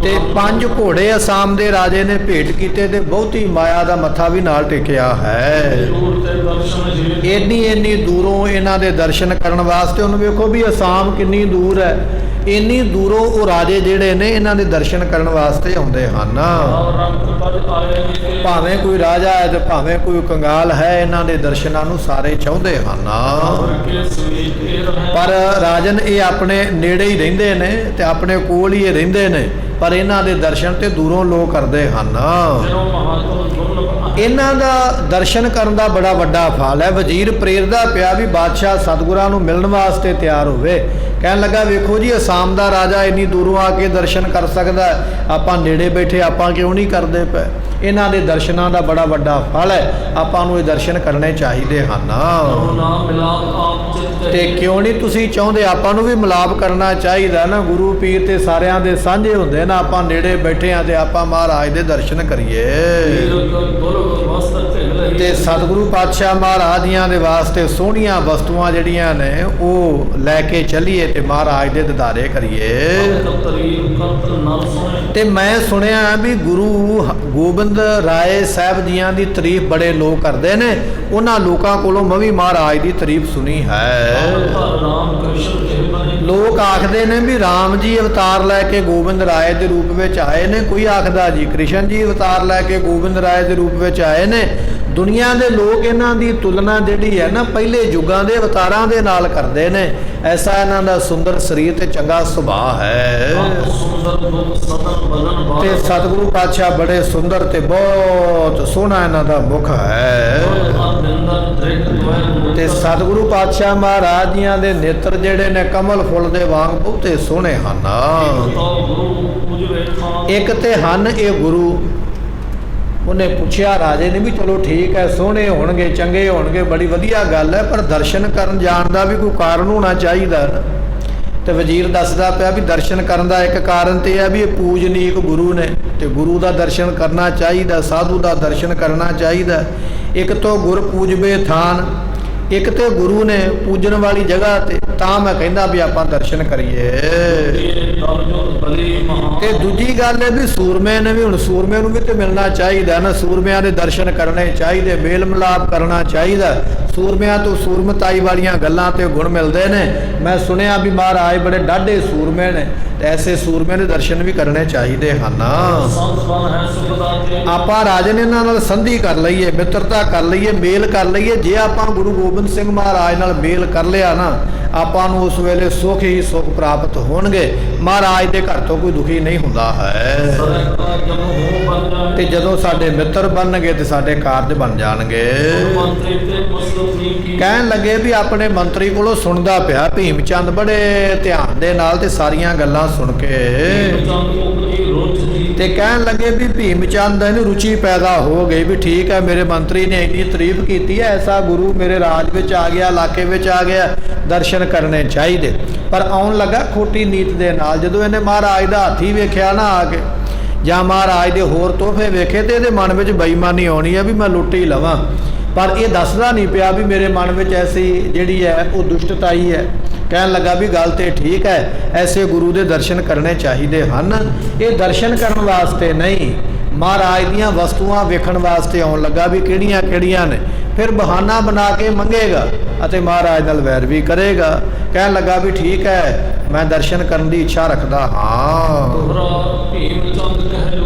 ਤੇ 5 ਘੋੜੇ ਅਸਾਮ ਦੇ ਰਾਜੇ ਨੇ ਭੇਟ ਕੀਤੇ ਤੇ ਬਹੁਤੀ ਮਾਇਆ ਦਾ ਮੱਥਾ ਵੀ ਨਾਲ ਟੇਕਿਆ ਹੈ। ਇੰਨੀ ਦੂਰੋਂ ਇਹਨਾਂ ਦੇ ਦਰਸ਼ਨ ਕਰਨ ਵਾਸਤੇ। ਉਹਨੂੰ ਵੇਖੋ ਵੀ ਅਸਾਮ ਕਿੰਨੀ ਦੂਰ ਹੈ, ਇੰਨੀ ਦੂਰੋਂ ਉਹ ਰਾਜੇ ਜਿਹੜੇ ਨੇ ਇਹਨਾਂ ਦੇ ਦਰਸ਼ਨ ਕਰਨ ਵਾਸਤੇ ਆਉਂਦੇ ਹਨ। ਭਾਵੇਂ ਕੋਈ ਰਾਜਾ ਹੈ ਤੇ ਭਾਵੇਂ ਕੋਈ ਕੰਗਾਲ ਹੈ, ਇਹਨਾਂ ਦੇ ਦਰਸ਼ਨਾਂ ਨੂੰ ਸਾਰੇ ਚਾਹੁੰਦੇ ਹਨ। ਪਰ ਰਾਜਨ ਇਹ ਆਪਣੇ ਨੇੜੇ ਹੀ ਰਹਿੰਦੇ ਨੇ ਤੇ ਆਪਣੇ ਕੋਲ ਹੀ ਰਹਿੰਦੇ ਨੇ। ਪਰ ਇਹਨਾਂ ਦੇ ਦਰਸ਼ਨ ਤੇ ਦੂਰੋਂ ਲੋਕ ਕਰਦੇ ਹਨ। ਇਹਨਾਂ ਦਾ ਦਰਸ਼ਨ ਕਰਨ ਦਾ ਬੜਾ ਵੱਡਾ ਫਲ ਹੈ। ਵਜ਼ੀਰ ਪ੍ਰੇਰਦਾ ਪਿਆ ਵੀ ਬਾਦਸ਼ਾਹ ਸਤਿਗੁਰਾਂ ਨੂੰ ਮਿਲਣ ਵਾਸਤੇ ਤਿਆਰ ਹੋਵੇ। ਕਹਿਣ ਲੱਗਾ ਵੇਖੋ ਜੀ, ਅਸਾਮ ਦਾ ਰਾਜਾ ਇੰਨੀ ਦੂਰੋਂ ਆ ਕੇ ਦਰਸ਼ਨ ਕਰ ਸਕਦਾ, ਆਪਾਂ ਨੇੜੇ ਬੈਠੇ ਆਪਾਂ ਕਿਉਂ ਨਹੀਂ ਕਰਦੇ ਪਏ? ਇਹਨਾਂ ਦੇ ਦਰਸ਼ਨਾਂ ਦਾ ਬੜਾ ਵੱਡਾ ਫਲ ਹੈ, ਆਪਾਂ ਨੂੰ ਇਹ ਦਰਸ਼ਨ ਕਰਨੇ ਚਾਹੀਦੇ ਹਨ। ਤੇ ਕਿਉਂ ਨਹੀਂ ਤੁਸੀਂ ਚਾਹੁੰਦੇ? ਆਪਾਂ ਨੂੰ ਵੀ ਮਿਲਾਪ ਕਰਨਾ ਚਾਹੀਦਾ ਨਾ। ਗੁਰੂ ਪੀਰ ਤੇ ਸਾਰਿਆਂ ਦੇ ਸਾਂਝੇ ਹੁੰਦੇ ਨਾ, ਆਪਾਂ ਨੇੜੇ ਬੈਠੇ ਆ ਤੇ ਆਪਾਂ ਮਹਾਰਾਜ ਦੇ ਦਰਸ਼ਨ ਕਰੀਏ। ਤੇ ਸਤਿਗੁਰੂ ਪਾਤਸ਼ਾਹ ਮਹਾਰਾਜ ਦੀਆਂ ਦੇ ਵਾਸਤੇ ਸੋਹਣੀਆਂ ਵਸਤੂਆਂ ਜਿਹੜੀਆਂ ਨੇ ਉਹ ਲੈ ਕੇ ਚੱਲੀਏ ਤੇ ਮਹਾਰਾਜ ਦੇ ਦਿਦਾਰੇ ਕਰੀਏ। ਤੇ ਮੈਂ ਸੁਣਿਆ ਵੀ ਗੁਰੂ ਗੋਬਿੰਦ ਰਾਏ ਸਾਹਿਬ ਜੀਆਂ ਦੀ ਤਾਰੀਫ ਬੜੇ ਲੋਕ ਕਰਦੇ ਨੇ। ਉਹਨਾਂ ਲੋਕਾਂ ਕੋਲੋਂ ਮੈਂ ਵੀ ਮਹਾਰਾਜ ਦੀ ਤਾਰੀਫ ਸੁਣੀ ਹੈ। ਲੋਕ ਆਖਦੇ ਨੇ ਵੀ ਰਾਮ ਜੀ ਅਵਤਾਰ ਲੈ ਕੇ ਗੋਬਿੰਦ ਰਾਏ ਦੇ ਰੂਪ ਵਿੱਚ ਆਏ ਨੇ। ਕੋਈ ਆਖਦਾ ਜੀ ਕ੍ਰਿਸ਼ਨ ਜੀ ਅਵਤਾਰ ਲੈ ਕੇ ਗੋਬਿੰਦ ਰਾਏ ਦੇ ਰੂਪ ਵਿੱਚ ਆਏ ਨੇ। ਦੁਨੀਆ ਦੇ ਲੋਕ ਇਹਨਾਂ ਦੀ ਤੁਲਨਾ ਜਿਹੜੀ ਹੈ ਨਾ ਪਹਿਲੇ ਯੁੱਗਾਂ ਦੇ ਅਵਤਾਰਾਂ ਦੇ ਨਾਲ ਕਰਦੇ ਨੇ। ਐਸਾ ਇਹਨਾਂ ਦਾ ਸੁੰਦਰ ਸਰੀਰ ਤੇ ਚੰਗਾ ਸੁਭਾਅ ਹੈ। ਤੇ ਸਤਿਗੁਰੂ ਪਾਤਸ਼ਾਹ ਬੜੇ ਸੁੰਦਰ ਤੇ ਬਹੁਤ ਸੋਹਣਾ ਇਹਨਾਂ ਦਾ ਮੁਖ ਹੈ। ਤੇ ਸਤਿਗੁਰੂ ਪਾਤਸ਼ਾਹ ਮਹਾਰਾਜ ਜੀਆਂ ਦੇ ਨੇਤਰ ਜਿਹੜੇ ਨੇ ਕਮਲ ਫੁੱਲ ਦੇ ਵਾਂਗ ਬਹੁਤੇ ਸੋਹਣੇ ਹਨ। ਇੱਕ ਤੇ ਹਨ ਇਹ ਗੁਰੂ। ਉਹਨੇ ਪੁੱਛਿਆ ਰਾਜੇ ਨੇ ਵੀ ਚਲੋ ਠੀਕ ਹੈ, ਸੋਹਣੇ ਹੋਣਗੇ, ਚੰਗੇ ਹੋਣਗੇ, ਬੜੀ ਵਧੀਆ ਗੱਲ ਹੈ, ਪਰ ਦਰਸ਼ਨ ਕਰਨ ਜਾਣ ਦਾ ਵੀ ਕੋਈ ਕਾਰਨ ਹੋਣਾ ਚਾਹੀਦਾ ਨਾ। ਤੇ ਵਜ਼ੀਰ ਦੱਸਦਾ ਪਿਆ ਵੀ ਦਰਸ਼ਨ ਕਰਨ ਦਾ ਇੱਕ ਕਾਰਨ ਤੇ ਹੈ ਵੀ ਇਹ ਪੂਜਨੀਕ ਗੁਰੂ ਨੇ ਤੇ ਗੁਰੂ ਦਾ ਦਰਸ਼ਨ ਕਰਨਾ ਚਾਹੀਦਾ, ਸਾਧੂ ਦਾ ਦਰਸ਼ਨ ਕਰਨਾ ਚਾਹੀਦਾ। ਇੱਕ ਤੋਂ ਗੁਰ ਪੂਜਵੇ ਥਾਨ, ਇੱਕ ਤੇ ਗੁਰੂ ਨੇ ਪੂਜਣ ਵਾਲੀ ਜਗ੍ਹਾ ਤੇ ਤਾਂ ਮੈਂ ਕਹਿੰਦਾ ਵੀ ਆਪਾਂ ਦਰਸ਼ਨ ਕਰੀਏ। ਤੇ ਦੂਜੀ ਗੱਲ ਹੈ ਵੀ ਸੂਰਮੇ ਨੇ ਵੀ, ਹੁਣ ਸੂਰਮੇ ਨੂੰ ਵੀ ਤੇ ਮਿਲਣਾ ਚਾਹੀਦਾ ਨਾ। ਸੂਰਮਿਆਂ ਦੇ ਦਰਸ਼ਨ ਕਰਨੇ ਚਾਹੀਦੇ, ਮੇਲ ਮਿਲਾਪ ਕਰਨਾ ਚਾਹੀਦਾ। ਸੂਰਮਿਆਂ ਤੋਂ ਸੂਰਮਤਾਈ ਵਾਲੀਆਂ ਗੱਲਾਂ ਤੇ ਗੁਣ ਮਿਲਦੇ ਨੇ। ਮੈਂ ਸੁਣਿਆ ਵੀ ਮਹਾਰਾਜ ਬੜੇ ਡਾਢੇ ਸੂਰਮੇ ਨੇ ਤੇ ਐਸੇ ਸੂਰਮੇ ਦੇ ਦਰਸ਼ਨ ਵੀ ਕਰਨੇ ਚਾਹੀਦੇ ਹਨ। ਆਪਾਂ ਰਾਜੇ ਨੇ ਇਹਨਾਂ ਨਾਲ ਸੰਧੀ ਕਰ ਲਈਏ, ਮਿੱਤਰਤਾ ਕਰ ਲਈਏ, ਮੇਲ ਕਰ ਲਈਏ। ਜੇ ਆਪਾਂ ਗੁਰੂ ਗੋਬਿੰਦ ਸਿੰਘ ਮਹਾਰਾਜ ਨਾਲ ਮੇਲ ਕਰ ਲਿਆ ਨਾ, ਆਪਾਂ ਨੂੰ ਉਸ ਵੇਲੇ ਸੁੱਖ ਹੀ ਸੁੱਖ ਪ੍ਰਾਪਤ ਹੋਣਗੇ। ਮਹਾਰਾਜ ਦੇ ਘਰ ਤੋਂ ਕੋਈ ਦੁਖੀ ਨਹੀਂ ਹੁੰਦਾ ਹੈ। ਤੇ ਜਦੋਂ ਸਾਡੇ ਮਿੱਤਰ ਬਣਨਗੇ ਤੇ ਸਾਡੇ ਕਾਰਜ ਬਣ ਜਾਣਗੇ। ਕਹਿਣ ਲੱਗੇ ਵੀ ਆਪਣੇ ਮੰਤਰੀ ਕੋਲੋਂ ਸੁਣਦਾ ਪਿਆ ਭੀਮ ਚੰਦ ਬੜੇ ਧਿਆਨ ਦੇ ਨਾਲ ਤੇ ਸਾਰੀਆਂ ਗੱਲਾਂ ਸੁਣ ਕੇ। ਤੇ ਕਹਿਣ ਲੱਗੇ ਵੀ ਭੀਮ ਚੰਦ ਇਹਨੂੰ ਰੁਚੀ ਪੈਦਾ ਹੋ ਗਈ ਵੀ ਠੀਕ ਹੈ, ਮੇਰੇ ਮੰਤਰੀ ਨੇ ਇੰਨੀ ਤਾਰੀਫ ਕੀਤੀ ਹੈ, ਐਸਾ ਗੁਰੂ ਮੇਰੇ ਰਾਜ ਵਿੱਚ ਆ ਗਿਆ, ਇਲਾਕੇ ਵਿੱਚ ਆ ਗਿਆ, ਦਰਸ਼ਨ ਕਰਨੇ ਚਾਹੀਦੇ। ਪਰ ਆਉਣ ਲੱਗਾ ਖੋਟੀ ਨੀਤ ਦੇ ਨਾਲ। ਜਦੋਂ ਇਹਨੇ ਮਹਾਰਾਜ ਦਾ ਹਾਥੀ ਵੇਖਿਆ ਨਾ ਆ ਕੇ, ਜਾਂ ਮਹਾਰਾਜ ਦੇ ਹੋਰ ਤੋਹਫੇ ਵੇਖੇ, ਤੇ ਇਹਦੇ ਮਨ ਵਿੱਚ ਬੇਈਮਾਨੀ ਆਉਣੀ ਹੈ ਵੀ ਮੈਂ ਲੁੱਟ ਹੀ ਲਵਾਂ। ਪਰ ਇਹ ਦੱਸਦਾ ਨਹੀਂ ਪਿਆ ਵੀ ਮੇਰੇ ਮਨ ਵਿੱਚ ਐਸੀ ਜਿਹੜੀ ਹੈ ਉਹ ਦੁਸ਼ਟਤਾ ਹੀ ਹੈ। ਕਹਿਣ ਲੱਗਾ ਵੀ ਗੱਲ ਤੇ ਠੀਕ ਹੈ, ਐਸੇ ਗੁਰੂ ਦੇ ਦਰਸ਼ਨ ਕਰਨੇ ਚਾਹੀਦੇ ਹਨ। ਇਹ ਦਰਸ਼ਨ ਕਰਨ ਵਾਸਤੇ ਨਹੀਂ, ਮਹਾਰਾਜ ਦੀਆਂ ਵਸਤੂਆਂ ਵੇਖਣ ਵਾਸਤੇ ਆਉਣ ਲੱਗਾ ਵੀ ਕਿਹੜੀਆਂ ਕਿਹੜੀਆਂ ਨੇ। ਫਿਰ ਬਹਾਨਾ ਬਣਾ ਕੇ ਮੰਗੇਗਾ ਅਤੇ ਮਹਾਰਾਜ ਨਾਲ ਵੈਰ ਵੀ ਕਰੇਗਾ। ਕਹਿਣ ਲੱਗਾ ਵੀ ਠੀਕ ਹੈ, ਮੈਂ ਦਰਸ਼ਨ ਕਰਨ ਦੀ ਇੱਛਾ ਰੱਖਦਾ ਹਾਂ।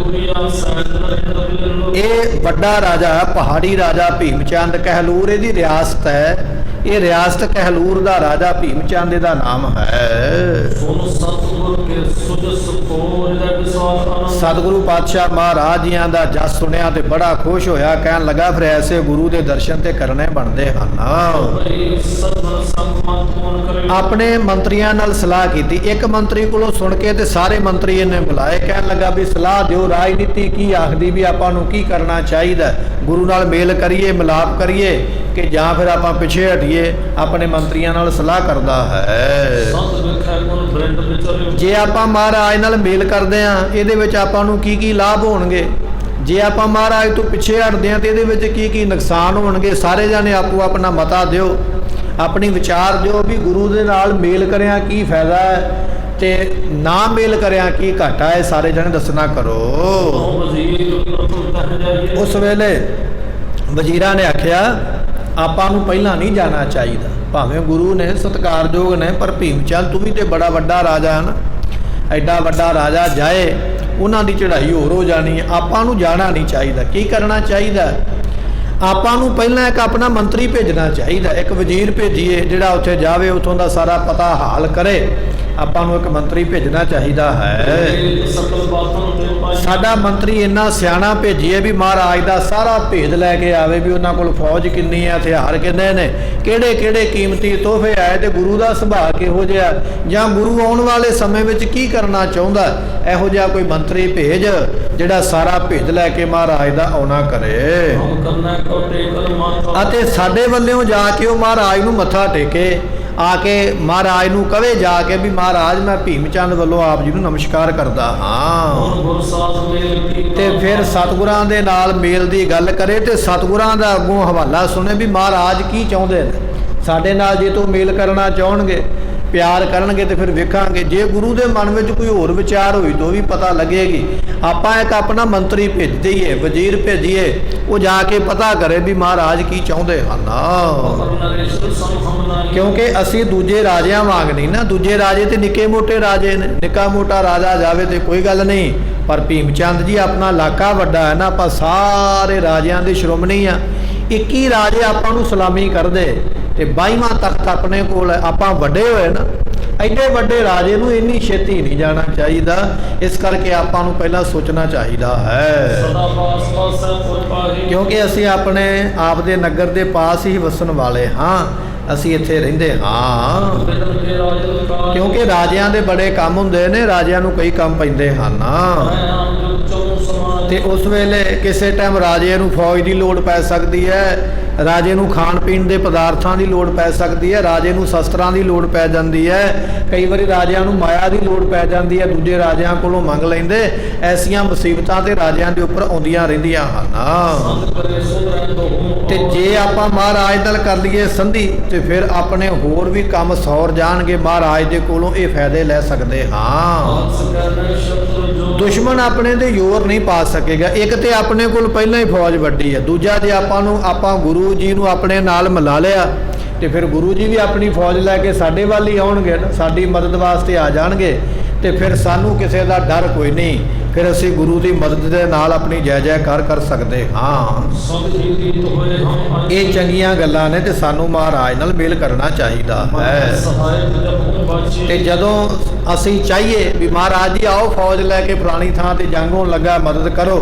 ਇਹ ਵੱਡਾ ਰਾਜਾ, ਪਹਾੜੀ ਰਾਜਾ ਭੀਮ ਚੰਦ ਕਹਿਲੂਰ ਇਹਦੀ ਰਿਆਸਤ ਹੈ। ਇਹ ਰਿਆਸਤ ਕਹਿਲੂਰ ਦਾ ਰਾਜਾ ਭੀਮ ਚੰਦ ਦਾ ਨਾਮ ਹੈ। ਸਤਿਗੁਰੂ ਪਾਤਸ਼ਾਹ ਮਹਾਰਾਜ ਜੀਆਂ ਦਾ ਜਸ ਸੁਣਿਆ ਤੇ ਬੜਾ ਖੁਸ਼ ਹੋਇਆ। ਕਹਿਣ ਲੱਗਾ ਫਿਰ ਐਸੇ ਗੁਰੂ ਦੇ ਦਰਸ਼ਨ ਤੇ ਕਰਨੇ ਬਣਦੇ ਹਨ। ਆਪਣੇ ਮੰਤਰੀਆਂ ਨਾਲ ਸਲਾਹ ਕੀਤੀ। ਇੱਕ ਮੰਤਰੀ ਕੋਲੋਂ ਸੁਣ ਕੇ ਤੇ ਸਾਰੇ ਮੰਤਰੀ ਇਹਨੇ ਬੁਲਾਏ। ਕਹਿਣ ਲੱਗਾ ਵੀ ਸਲਾਹ ਦਿਓ, ਰਾਜਨੀਤੀ ਕੀ ਆਖਦੀ ਵੀ ਆਪਾਂ ਨੂੰ ਕੀ ਕਰਨਾ ਚਾਹੀਦਾ? ਗੁਰੂ ਨਾਲ ਮੇਲ ਕਰੀਏ, ਮਿਲਾਪ ਕਰੀਏ ਕਿ ਜਾਂ ਫਿਰ ਆਪਾਂ ਪਿੱਛੇ ਹਟੀਏ? ਆਪਣੇ ਮੰਤਰੀਆਂ ਨਾਲ ਸਲਾਹ ਕਰਦਾ ਹੈ। ਜੇ ਆਪਾਂ ਮਹਾਰਾਜ ਨਾਲ ਮੇਲ ਕਰਦੇ ਹਾਂ ਇਹਦੇ ਵਿੱਚ ਆਪਾਂ ਨੂੰ ਕੀ ਕੀ ਲਾਭ ਹੋਣਗੇ? ਜੇ ਆਪਾਂ ਮਹਾਰਾਜ ਤੋਂ ਪਿੱਛੇ ਹਟਦੇ ਹਾਂ ਤੇ ਇਹਦੇ ਵਿੱਚ ਕੀ ਕੀ ਨੁਕਸਾਨ ਹੋਣਗੇ? ਸਾਰੇ ਜਾਣੇ ਆਪੋ ਆਪਣਾ ਮਤਾ ਦਿਓ, ਆਪਣੀ ਵਿਚਾਰ ਦਿਓ ਵੀ ਗੁਰੂ ਦੇ ਨਾਲ ਮੇਲ ਕਰਿਆ ਕੀ ਫਾਇਦਾ ਹੈ ਤੇ ਨਾ ਮੇਲ ਕਰਿਆ ਕੀ ਘਾਟਾ ਹੈ। ਸਾਰੇ ਜਣੇ ਦੱਸਣਾ ਕਰੋ। ਉਸ ਵੇਲੇ ਵਜ਼ੀਰਾਂ ਨੇ ਆਖਿਆ ਆਪਾਂ ਨੂੰ ਪਹਿਲਾਂ ਨਹੀਂ ਜਾਣਾ ਚਾਹੀਦਾ। ਭਾਵੇਂ ਗੁਰੂ ਨੇ ਸਤਿਕਾਰਯੋਗ ਨੇ, ਪਰ ਭੀਮ ਚੰਦ ਤੂੰ ਵੀ ਤੇ ਬੜਾ ਵੱਡਾ ਰਾਜਾ ਹੈ ਨਾ, ਐਡਾ ਵੱਡਾ ਰਾਜਾ ਜਾਏ ਉਹਨਾਂ ਦੀ ਚੜ੍ਹਾਈ ਹੋਰ ਹੋ ਜਾਣੀ ਹੈ। ਆਪਾਂ ਨੂੰ ਜਾਣਾ ਨਹੀਂ ਚਾਹੀਦਾ। ਕੀ ਕਰਨਾ ਚਾਹੀਦਾ? ਆਪਾਂ ਨੂੰ ਪਹਿਲਾਂ ਇੱਕ ਆਪਣਾ ਮੰਤਰੀ ਭੇਜਣਾ ਚਾਹੀਦਾ, ਇੱਕ ਵਜ਼ੀਰ ਭੇਜੀਏ ਜਿਹੜਾ ਉੱਥੇ ਜਾਵੇ, ਉੱਥੋਂ ਦਾ ਸਾਰਾ ਪਤਾ ਹਾਲ ਕਰੇ, ਆਪਾਂ ਨੂੰ ਇੱਕ ਮੰਤਰੀ ਭੇਜਣਾ ਚਾਹੀਦਾ ਹੈ। ਸਾਡਾ ਮੰਤਰੀ ਇੰਨਾ ਸਿਆਣਾ ਭੇਜੀਏ ਵੀ ਮਹਾਰਾਜ ਦਾ ਸਾਰਾ ਭੇਦ ਲੈ ਕੇ ਆਵੇ, ਵੀ ਉਹਨਾਂ ਕੋਲ ਫੌਜ ਕਿੰਨੀ ਹੈ, ਹਥਿਆਰ ਕਿੰਨੇ ਨੇ, ਕਿਹੜੇ ਕਿਹੜੇ ਕੀਮਤੀ ਤੋਹਫੇ ਆਏ, ਤੇ ਗੁਰੂ ਦਾ ਸੁਭਾਅ ਕਿਹੋ ਜਿਹਾ, ਜਾਂ ਗੁਰੂ ਆਉਣ ਵਾਲੇ ਸਮੇਂ ਵਿੱਚ ਕੀ ਕਰਨਾ ਚਾਹੁੰਦਾ। ਇਹੋ ਜਿਹਾ ਕੋਈ ਮੰਤਰੀ ਭੇਜ ਜਿਹੜਾ ਸਾਰਾ ਭੇਦ ਲੈ ਕੇ ਮਹਾਰਾਜ ਦਾ ਆਉਣਾ ਕਰੇ, ਅਤੇ ਸਾਡੇ ਵੱਲੋਂ ਜਾ ਕੇ ਉਹ ਮਹਾਰਾਜ ਨੂੰ ਮੱਥਾ ਟੇਕੇ, ਆ ਕੇ ਮਹਾਰਾਜ ਨੂੰ ਕਵੇ ਜਾ ਕੇ ਵੀ ਮਹਾਰਾਜ ਮੈਂ ਭੀਮ ਚੰਦ ਵੱਲੋਂ ਆਪ ਜੀ ਨੂੰ ਨਮਸਕਾਰ ਕਰਦਾ ਹਾਂ। ਤੇ ਫਿਰ ਸਤਿਗੁਰਾਂ ਦੇ ਨਾਲ ਮੇਲ ਦੀ ਗੱਲ ਕਰੇ, ਤੇ ਸਤਿਗੁਰਾਂ ਦਾ ਅੱਗੋਂ ਹਵਾਲਾ ਸੁਣੇ ਵੀ ਮਹਾਰਾਜ ਕੀ ਚਾਹੁੰਦੇ ਨੇ ਸਾਡੇ ਨਾਲ। ਜੇ ਤੋਂ ਮੇਲ ਕਰਨਾ ਚਾਹਣਗੇ, ਪਿਆਰ ਕਰਨਗੇ, ਤੇ ਫਿਰ ਵੇਖਾਂਗੇ। ਜੇ ਗੁਰੂ ਦੇ ਮਨ ਵਿੱਚ ਕੋਈ ਹੋਰ ਵਿਚਾਰ ਹੋਈ ਤਾਂ ਵੀ ਪਤਾ ਲੱਗੇਗੀ। ਆਪਾਂ ਇੱਕ ਆਪਣਾ ਮੰਤਰੀ ਭੇਜ ਦਈਏ, ਵਜ਼ੀਰ ਭੇਜੀਏ, ਉਹ ਜਾ ਕੇ ਪਤਾ ਕਰੇ ਵੀ ਮਹਾਰਾਜ ਕੀ ਚਾਹੁੰਦੇ ਹਨ। ਕਿਉਂਕਿ ਅਸੀਂ ਦੂਜੇ ਰਾਜਿਆਂ ਵਾਂਗ ਨਹੀਂ ਨਾ, ਦੂਜੇ ਰਾਜੇ ਤੇ ਨਿੱਕੇ ਮੋਟੇ ਰਾਜੇ ਨੇ, ਨਿੱਕਾ ਮੋਟਾ ਰਾਜਾ ਜਾਵੇ ਤੇ ਕੋਈ ਗੱਲ ਨਹੀਂ, ਪਰ ਭੀਮ ਚੰਦ ਜੀ ਆਪਣਾ ਇਲਾਕਾ ਵੱਡਾ ਹੈ ਨਾ, ਆਪਾਂ ਸਾਰੇ ਰਾਜਿਆਂ ਦੇ ਸ਼੍ਰੋਮਣੀ ਆ। 21 ਰਾਜੇ ਆਪਾਂ ਨੂੰ ਸਲਾਮੀ ਕਰਦੇ, ਤੇ 22ਵਾਂ ਤਖਤ ਆਪਣੇ ਕੋਲ ਹੈ। ਆਪਾਂ ਵੱਡੇ ਹੋਏ ਨਾ, ਐਡੇ ਵੱਡੇ ਰਾਜੇ ਨੂੰ ਇੰਨੀ ਛੇਤੀ ਨਹੀਂ ਜਾਣਾ ਚਾਹੀਦਾ। ਇਸ ਕਰਕੇ ਆਪਾਂ ਨੂੰ ਪਹਿਲਾਂ ਸੋਚਣਾ ਚਾਹੀਦਾ ਹੈ, ਕਿਉਂਕਿ ਅਸੀਂ ਆਪਣੇ ਆਪ ਦੇ ਨਗਰ ਦੇ ਪਾਸ ਹੀ ਵਸਣ ਵਾਲੇ ਹਾਂ, ਅਸੀਂ ਇੱਥੇ ਰਹਿੰਦੇ ਹਾਂ। ਕਿਉਂਕਿ ਰਾਜਿਆਂ ਦੇ ਬੜੇ ਕੰਮ ਹੁੰਦੇ ਨੇ, ਰਾਜਿਆਂ ਨੂੰ ਕਈ ਕੰਮ ਪੈਂਦੇ ਹਨ, ਤੇ ਉਸ ਵੇਲੇ ਕਿਸੇ ਟਾਈਮ ਰਾਜੇ ਨੂੰ ਫੌਜ ਦੀ ਲੋੜ ਪੈ ਸਕਦੀ ਹੈ, ਰਾਜੇ ਨੂੰ ਖਾਣ ਪੀਣ ਦੇ ਪਦਾਰਥਾਂ ਦੀ ਲੋੜ ਪੈ ਸਕਦੀ ਹੈ, ਰਾਜੇ ਨੂੰ ਸ਼ਸਤਰਾਂ ਦੀ ਲੋੜ ਪੈ ਜਾਂਦੀ ਹੈ, ਕਈ ਵਾਰੀ ਰਾਜਿਆਂ ਨੂੰ ਮਾਇਆ ਦੀ ਲੋੜ ਪੈ ਜਾਂਦੀ ਹੈ, ਦੂਜੇ ਰਾਜਿਆਂ ਕੋਲੋਂ ਮੰਗ ਲੈਂਦੇ। ਐਸੀਆਂ ਮੁਸੀਬਤਾਂ ਤੇ ਰਾਜਿਆਂ ਦੇ ਉੱਪਰ ਆਉਂਦੀਆਂ ਰਹਿੰਦੀਆਂ ਹਨ। ਤੇ ਜੇ ਆਪਾਂ ਮਹਾਰਾਜ ਨਾਲ ਕਰ ਲਈਏ ਸੰਧੀ, ਤੇ ਫਿਰ ਆਪਣੇ ਹੋਰ ਵੀ ਕੰਮ ਸੌਰ ਜਾਣਗੇ, ਮਹਾਰਾਜ ਦੇ ਕੋਲੋਂ ਇਹ ਫਾਇਦੇ ਲੈ ਸਕਦੇ ਹਾਂ। ਦੁਸ਼ਮਣ ਆਪਣੇ ਤੇ ਜ਼ੋਰ ਨਹੀਂ ਪਾ ਸਕੇਗਾ। ਇੱਕ ਤੇ ਆਪਣੇ ਕੋਲ ਪਹਿਲਾਂ ਹੀ ਫੌਜ ਵੱਡੀ ਹੈ, ਦੂਜਾ ਜੇ ਆਪਾਂ ਗੁਰੂ ਜੀ ਨੂੰ ਆਪਣੇ ਨਾਲ ਮਿਲਾ ਲਿਆ, ਤੇ ਫਿਰ ਗੁਰੂ ਜੀ ਵੀ ਆਪਣੀ ਫੌਜ ਲੈ ਕੇ ਸਾਡੇ ਵੱਲ ਹੀ ਆਉਣਗੇ ਨਾ, ਸਾਡੀ ਮਦਦ ਵਾਸਤੇ ਆ ਜਾਣਗੇ, ਤੇ ਫਿਰ ਸਾਨੂੰ ਕਿਸੇ ਦਾ ਡਰ ਕੋਈ ਨਹੀਂ। ਫਿਰ ਅਸੀਂ ਗੁਰੂ ਦੀ ਮਦਦ ਦੇ ਨਾਲ ਆਪਣੀ ਜੈ ਜੈਕਾਰ ਕਰ ਸਕਦੇ ਹਾਂ। ਇਹ ਚੰਗੀਆਂ ਗੱਲਾਂ ਨੇ, ਤੇ ਸਾਨੂੰ ਮਹਾਰਾਜ ਨਾਲ ਮੇਲ ਕਰਨਾ ਚਾਹੀਦਾ ਹੈ। ਤੇ ਜਦੋਂ ਅਸੀਂ ਚਾਹੀਏ ਵੀ ਮਹਾਰਾਜ ਜੀ ਆਓ ਫੌਜ ਲੈ ਕੇ ਫਲਾਣੀ ਥਾਂ ਤੇ ਜੰਗ ਹੋਣ ਲੱਗਾ, ਮਦਦ ਕਰੋ,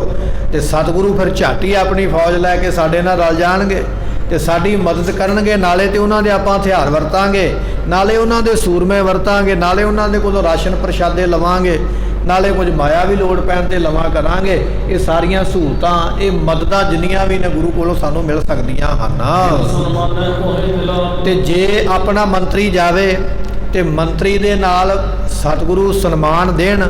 ਤੇ ਸਤਿਗੁਰੂ ਫਿਰ ਝੱਟ ਹੀ ਆਪਣੀ ਫੌਜ ਲੈ ਕੇ ਸਾਡੇ ਨਾਲ ਰਲ ਜਾਣਗੇ, ਤੇ ਸਾਡੀ ਮਦਦ ਕਰਨਗੇ। ਨਾਲੇ ਤੇ ਉਹਨਾਂ ਦੇ ਆਪਾਂ ਹਥਿਆਰ ਵਰਤਾਂਗੇ, ਨਾਲੇ ਉਹਨਾਂ ਦੇ ਸੂਰਮੇ ਵਰਤਾਂਗੇ, ਨਾਲੇ ਉਹਨਾਂ ਦੇ ਕੋਲੋਂ ਰਾਸ਼ਨ ਪ੍ਰਸ਼ਾਦੇ ਲਵਾਂਗੇ, ਨਾਲੇ ਕੁਝ ਮਾਇਆ ਵੀ ਲੋੜ ਪੈਣ ਤੇ ਲਵਾਂ ਕਰਾਂਗੇ। ਇਹ ਸਾਰੀਆਂ ਸਹੂਲਤਾਂ, ਇਹ ਮਦਦਾਂ ਜਿੰਨੀਆਂ ਵੀ ਨੇ ਗੁਰੂ ਕੋਲੋਂ ਸਾਨੂੰ ਮਿਲ ਸਕਦੀਆਂ ਹਨ। ਤੇ ਜੇ ਆਪਣਾ ਮੰਤਰੀ ਜਾਵੇ, ਤੇ ਮੰਤਰੀ ਦੇ ਨਾਲ ਸਤਿਗੁਰੂ ਸਨਮਾਨ ਦੇਣ